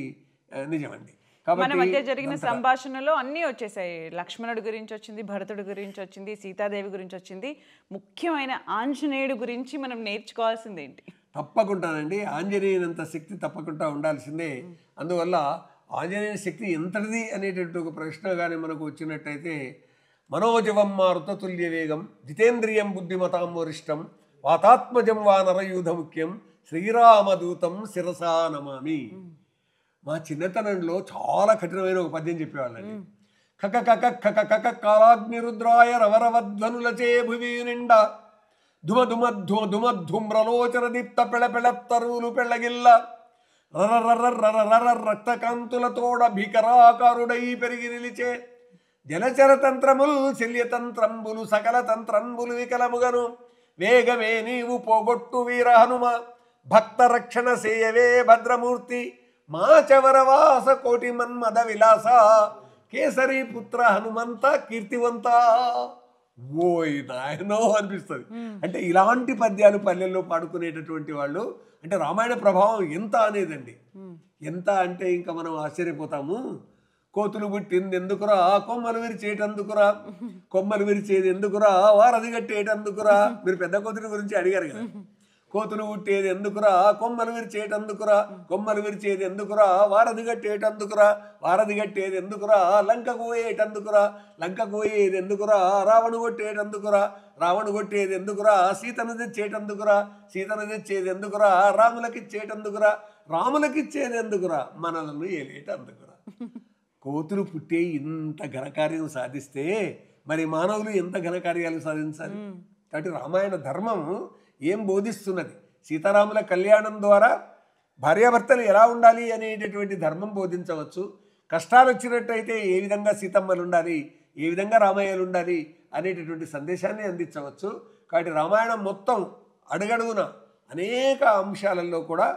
నిజమండి. మన మధ్య జరిగిన సంభాషణలో అన్నీ వచ్చేసాయి. లక్ష్మణుడి గురించి వచ్చింది, భరతుడి గురించి వచ్చింది, సీతాదేవి గురించి వచ్చింది. ముఖ్యమైన ఆంజనేయుడు గురించి మనం నేర్చుకోవాల్సింది ఏంటి? తప్పకుండానండి, ఆంజనేయునంత శక్తి తప్పకుండా ఉండాల్సిందే. అందువల్ల ఆంజనేయుని శక్తి ఎంతటిది అనేటటువంటి ఒక ప్రశ్న కానీ మనకు వచ్చినట్టయితే, మనోజవం మారుతతుల్య వేగం జితేంద్రియం బుద్ధిమతాం వరిష్టం వాతాత్మజం వా నరయూధ ముఖ్యం శ్రీరామదూతం శిరసా నమామి. మా చిన్నతనంలో చాలా కఠినమైన ఒక పద్యం చెప్పేవాళ్ళండి. కక కక కక కక కాలాగ్నిరుద్రాయ రవరవధ్వనులచే భువి నిండా ధుమ ధుమ ధుమ ధుమ ధుమ్రలోచన దీప్త పెళపెళత్తరువులు పెళ్ళగిల్ల రర రక్తకాంతులతోడ భీకరాకారుడై పెరిగి నిలిచే జలచర తంత్రముల్ శల్యతంత్రంబులు సకల తంత్రంబులు వికలముగను వేగమే నీవు పోగొట్టు వీర హనుమ భక్త రక్షణ సేయవే భద్రమూర్తి మాచవరవాస కోటి మన్మద విలాస కేసరి పుత్ర హనుమంత కీర్తివంత. ఓయ్ నాయనో అనిపిస్తుంది. అంటే ఇలాంటి పద్యాలు పల్లెల్లో పాడుకునేటటువంటి వాళ్ళు అంటే రామాయణ ప్రభావం ఎంత అనేదండి. ఎంత అంటే ఇంకా మనం ఆశ్చర్యపోతాము. కోతులు పుట్టింది ఎందుకురా, కొమ్మలు విరిచేటందుకురా, కొమ్మలు విరిచేది ఎందుకురా, వారధి కట్టేటందుకురా. మీరు పెద్ద కోతుల గురించి అడిగారు కదా. కోతులు పుట్టేది ఎందుకురా, కొమ్మలు విరిచేటందుకురా, కొమ్మలు విరిచేది ఎందుకురా, వారధి కట్టేటందుకురా, వారధి కట్టేది ఎందుకురా, లంకకు పోయేటందుకురా, లంకకు పోయేది ఎందుకురా, రావణు కొట్టేటందుకురా, రావణు కొట్టేది ఎందుకురా, సీతను తెచ్చేటందుకురా, సీతను తెచ్చేది ఎందుకురా, రాములకిచ్చేటందుకురా, రాములకిచ్చేది ఎందుకురా, మనలను ఏలేటందుకురా. కోతులు పుట్టే ఇంత ఘనకార్యం సాధిస్తే మరి మానవులు ఎంత ఘనకార్యాలు సాధించాలి. కాబట్టి రామాయణ ధర్మం ఏం బోధిస్తున్నది? సీతారాముల కళ్యాణం ద్వారా భార్యాభర్తలు ఎలా ఉండాలి అనేటటువంటి ధర్మం బోధించవచ్చు. కష్టాలు వచ్చినట్టయితే ఏ విధంగా సీతమ్మలు ఉండాలి, ఏ విధంగా రామయ్యలు ఉండాలి అనేటటువంటి సందేశాన్ని అందించవచ్చు. కాబట్టి రామాయణం మొత్తం అడుగడుగున అనేక అంశాలలో కూడా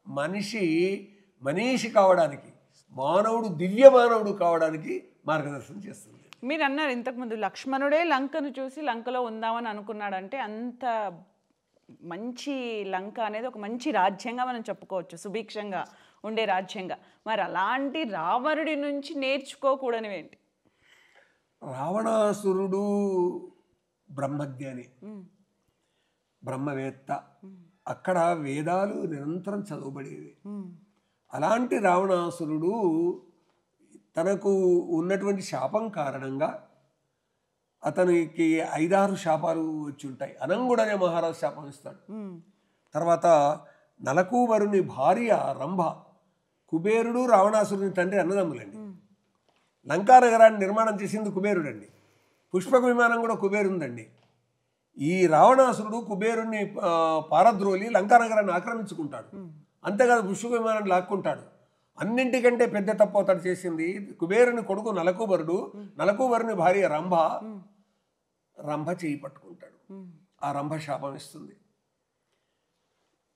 మనీషి కావడానికి, మానవుడు దివ్య మానవుడు కావడానికి మార్గదర్శనం చేస్తుంది. మీరు అన్నారు ఇంతకుముందు లక్ష్మణుడే లంకను చూసి లంకలో ఉందామని అనుకున్నాడంటే అంత మంచి లంక అనేది ఒక మంచి రాజ్యంగా మనం చెప్పుకోవచ్చు, సుభిక్షంగా ఉండే రాజ్యంగా. మరి అలాంటి రావణుడి నుంచి నేర్చుకోకూడనివి ఏంటి? రావణాసురుడు బ్రహ్మజ్ఞాని, బ్రహ్మవేత్త. అక్కడ వేదాలు నిరంతరం చదవబడేవి. అలాంటి రావణాసురుడు తనకు ఉన్నటువంటి శాపం కారణంగా అతనికి 5-6 శాపాలు వచ్చి ఉంటాయి. అనంగుడనే మహారాజు శాపం ఇస్తాడు. తర్వాత నలకూబరుని భార్య రంభ, కుబేరుడు రావణాసురుని తండ్రి అన్నదమ్ములండి. లంకా నగరాన్ని నిర్మాణం చేసింది కుబేరుడండి. పుష్పక విమానం కూడా కుబేరుందండి. ఈ రావణాసురుడు కుబేరుణ్ణి పారద్రోలి లంకా నగరాన్ని ఆక్రమించుకుంటాడు. అంతేకాదు పుష్పక విమానాన్ని లాక్కుంటాడు. అన్నింటికంటే పెద్ద తప్పు అతడు చేసింది, కుబేరుని కొడుకు నలకూబరుడు, నలకూబరుని భార్య రంభ చేయి పట్టుకుంటాడు. ఆ రంభ శాపం ఇస్తుంది,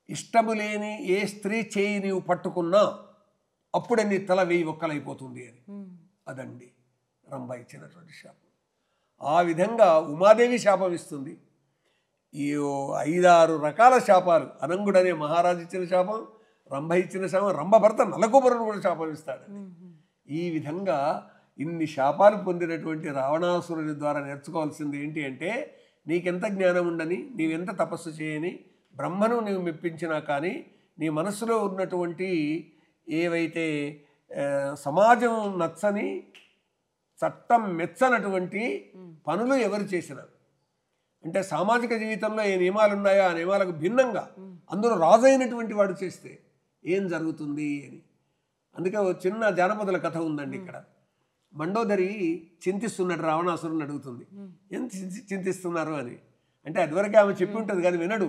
ఇష్టము లేని ఏ స్త్రీ చేయి నీవు పట్టుకున్నా అప్పుడే నీ తల 1000 ఒక్కలైపోతుంది అని. అదండి రంభ ఇచ్చినటువంటి శాపం. ఆ విధంగా ఉమాదేవి శాపం ఇస్తుంది. ఈ 5-6 రకాల శాపాలు, అనంగుడనే మహారాజు ఇచ్చిన శాపం, రంభ ఇచ్చిన శాపం, రంభ భర్త నలకూబరుడు కూడా శాపం ఇస్తాడు. ఈ విధంగా ఇన్ని శాపాలు పొందినటువంటి రావణాసురుని ద్వారా నేర్చుకోవాల్సింది ఏంటి అంటే, నీకెంత జ్ఞానం ఉండని, నీవెంత తపస్సు చేయని, బ్రహ్మను నీవు మెప్పించినా కానీ నీ మనస్సులో ఉన్నటువంటి ఏవైతే సమాజం నచ్చని, చట్టం మెచ్చనటువంటి పనులు ఎవరు చేసినా, అంటే సామాజిక జీవితంలో ఏ నియమాలు ఉన్నాయో ఆ నియమాలకు భిన్నంగా అందులో రాజు అయినటువంటి వాడు చేస్తే ఏం జరుగుతుంది అని. అందుకే ఓ చిన్న జానపదుల కథ ఉందండి ఇక్కడ. మండోదరి చింతిస్తున్నాడు, రావణాసురుని అడుగుతుంది, ఏం చింతిస్తున్నారు అని. అంటే అదివరకే ఆమె చెప్పి ఉంటుంది కానీ వినడు.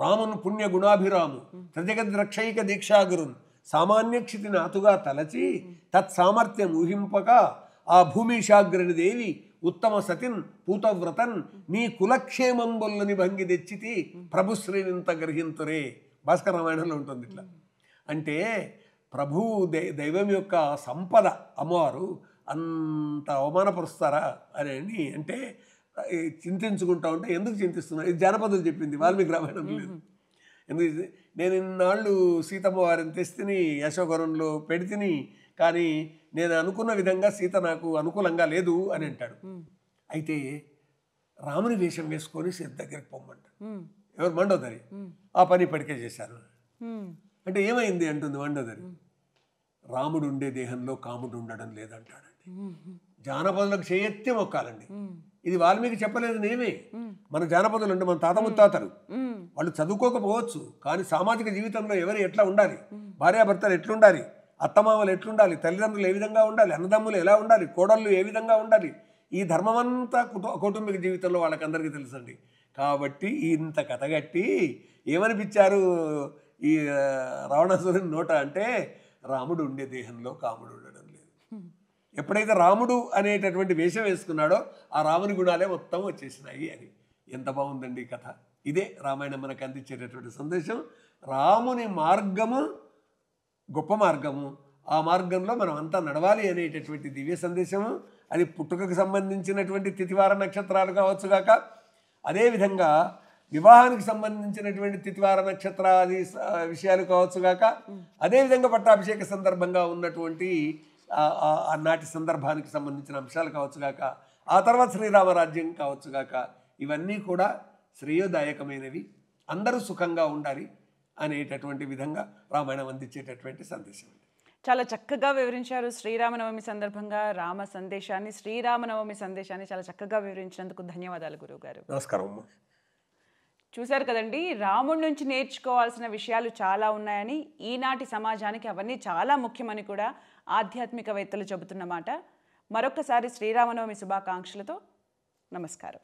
రామును పుణ్య గుణాభిరాము త్రిజగద్రక్షైక దీక్షాగురున్ సామాన్యక్షితిని అతుగా తలచి తత్సామర్థ్యం ఊహింపక ఆ భూమిశాగ్రని దేవి ఉత్తమ సతిన్ పూతవ్రతన్ నీ కులక్షేమంబుల్లని భంగి తెచ్చితి ప్రభుశ్రీనింత గ్రహింతురే. భాస్కర రామాయణంలో ఉంటుంది ఇట్లా. అంటే ప్రభువు దైవం యొక్క సంపద అమ్మవారు అంత అవమానపరుస్తారా అని అంటే చింతించుకుంటా ఉంటే, ఎందుకు చింతిస్తున్నారు? ఇది జానపదులు చెప్పింది, వాల్మీకి రామాయణం లేదు. ఎందుకు నేను ఇన్నాళ్ళు సీతమ్మ వారిని తెస్తిని, యశోవరంలో పెడితిని, కానీ నేను అనుకున్న విధంగా సీత నాకు అనుకూలంగా లేదు అని అంటాడు. అయితే రాముని వేషం వేసుకొని సీత దగ్గరికి పొమ్మంటాడు. ఎవరు? మండోదరి. ఆ పని ఇప్పటికే చేశారు. అంటే ఏమైంది అంటుంది మండోదరి. రాముడు ఉండే దేహంలో కాముడు ఉండడం లేదంటాడండి. జానపదులకు చేయెత్తి మొక్కాలండి. ఇది వాల్మీకి చెప్పలేదు, నేనే. మన జానపదులు అంటే మన తాత ముత్తాతలు, వాళ్ళు చదువుకోకపోవచ్చు కానీ సామాజిక జీవితంలో ఎవరు ఎట్లా ఉండాలి, భార్యాభర్తలు ఎట్లుండాలి, అత్తమామలు ఎట్లుండాలి, తల్లిదండ్రులు ఏ విధంగా ఉండాలి, అన్నదమ్ములు ఎలా ఉండాలి, కోడళ్ళు ఏ విధంగా ఉండాలి, ఈ ధర్మమంతా కౌటుంబిక జీవితంలో వాళ్ళకందరికీ తెలుసండి. కాబట్టి ఇంత కథగట్టి ఏమనిపించారు ఈ రావణాసురుని నోట అంటే, రాముడు ఉండే దేహంలో కాముడు ఉండడం లేదు. ఎప్పుడైతే రాముడు అనేటటువంటి వేషం వేసుకున్నాడో ఆ రాముని గుణాలే మొత్తం వచ్చేసినాయి అని. ఎంత బాగుందండి కథ. ఇదే రామాయణం మనకు అందించేటటువంటి సందేశం. రాముని మార్గము గొప్ప మార్గము, ఆ మార్గంలో మనం అంతా నడవాలి అనేటటువంటి దివ్య సందేశము. అది పుట్టుకకు సంబంధించినటువంటి తిథివార నక్షత్రాలు కావచ్చుగాక, అదేవిధంగా వివాహానికి సంబంధించినటువంటి తిథివార నక్షత్రాది విషయాలు కావచ్చుగాక, అదేవిధంగా పట్టాభిషేక సందర్భంగా ఉన్నటువంటి ఆనాటి సందర్భానికి సంబంధించిన అంశాలు కావచ్చుగాక, ఆ తర్వాత శ్రీరామరాజ్యం కావచ్చుగాక, ఇవన్నీ కూడా శ్రేయోదాయకమైనవి, అందరూ సుఖంగా ఉండాలి అనేటటువంటి విధంగా రామాయణం అందించేటటువంటి సందేశం. చాలా చక్కగా వివరించారు. శ్రీరామనవమి సందర్భంగా రామ సందేశాన్ని, శ్రీరామనవమి సందేశాన్ని చాలా చక్కగా వివరించినందుకు ధన్యవాదాలు గురువుగారు. నమస్కారం అమ్మ. చూశారు కదండి, రాముడి నుంచి నేర్చుకోవాల్సిన విషయాలు చాలా ఉన్నాయని, ఈనాటి సమాజానికి అవన్నీ చాలా ముఖ్యమని కూడా ఆధ్యాత్మికవేత్తలు చెబుతున్నమాట. మరొక్కసారి శ్రీరామనవమి శుభాకాంక్షలతో నమస్కారం.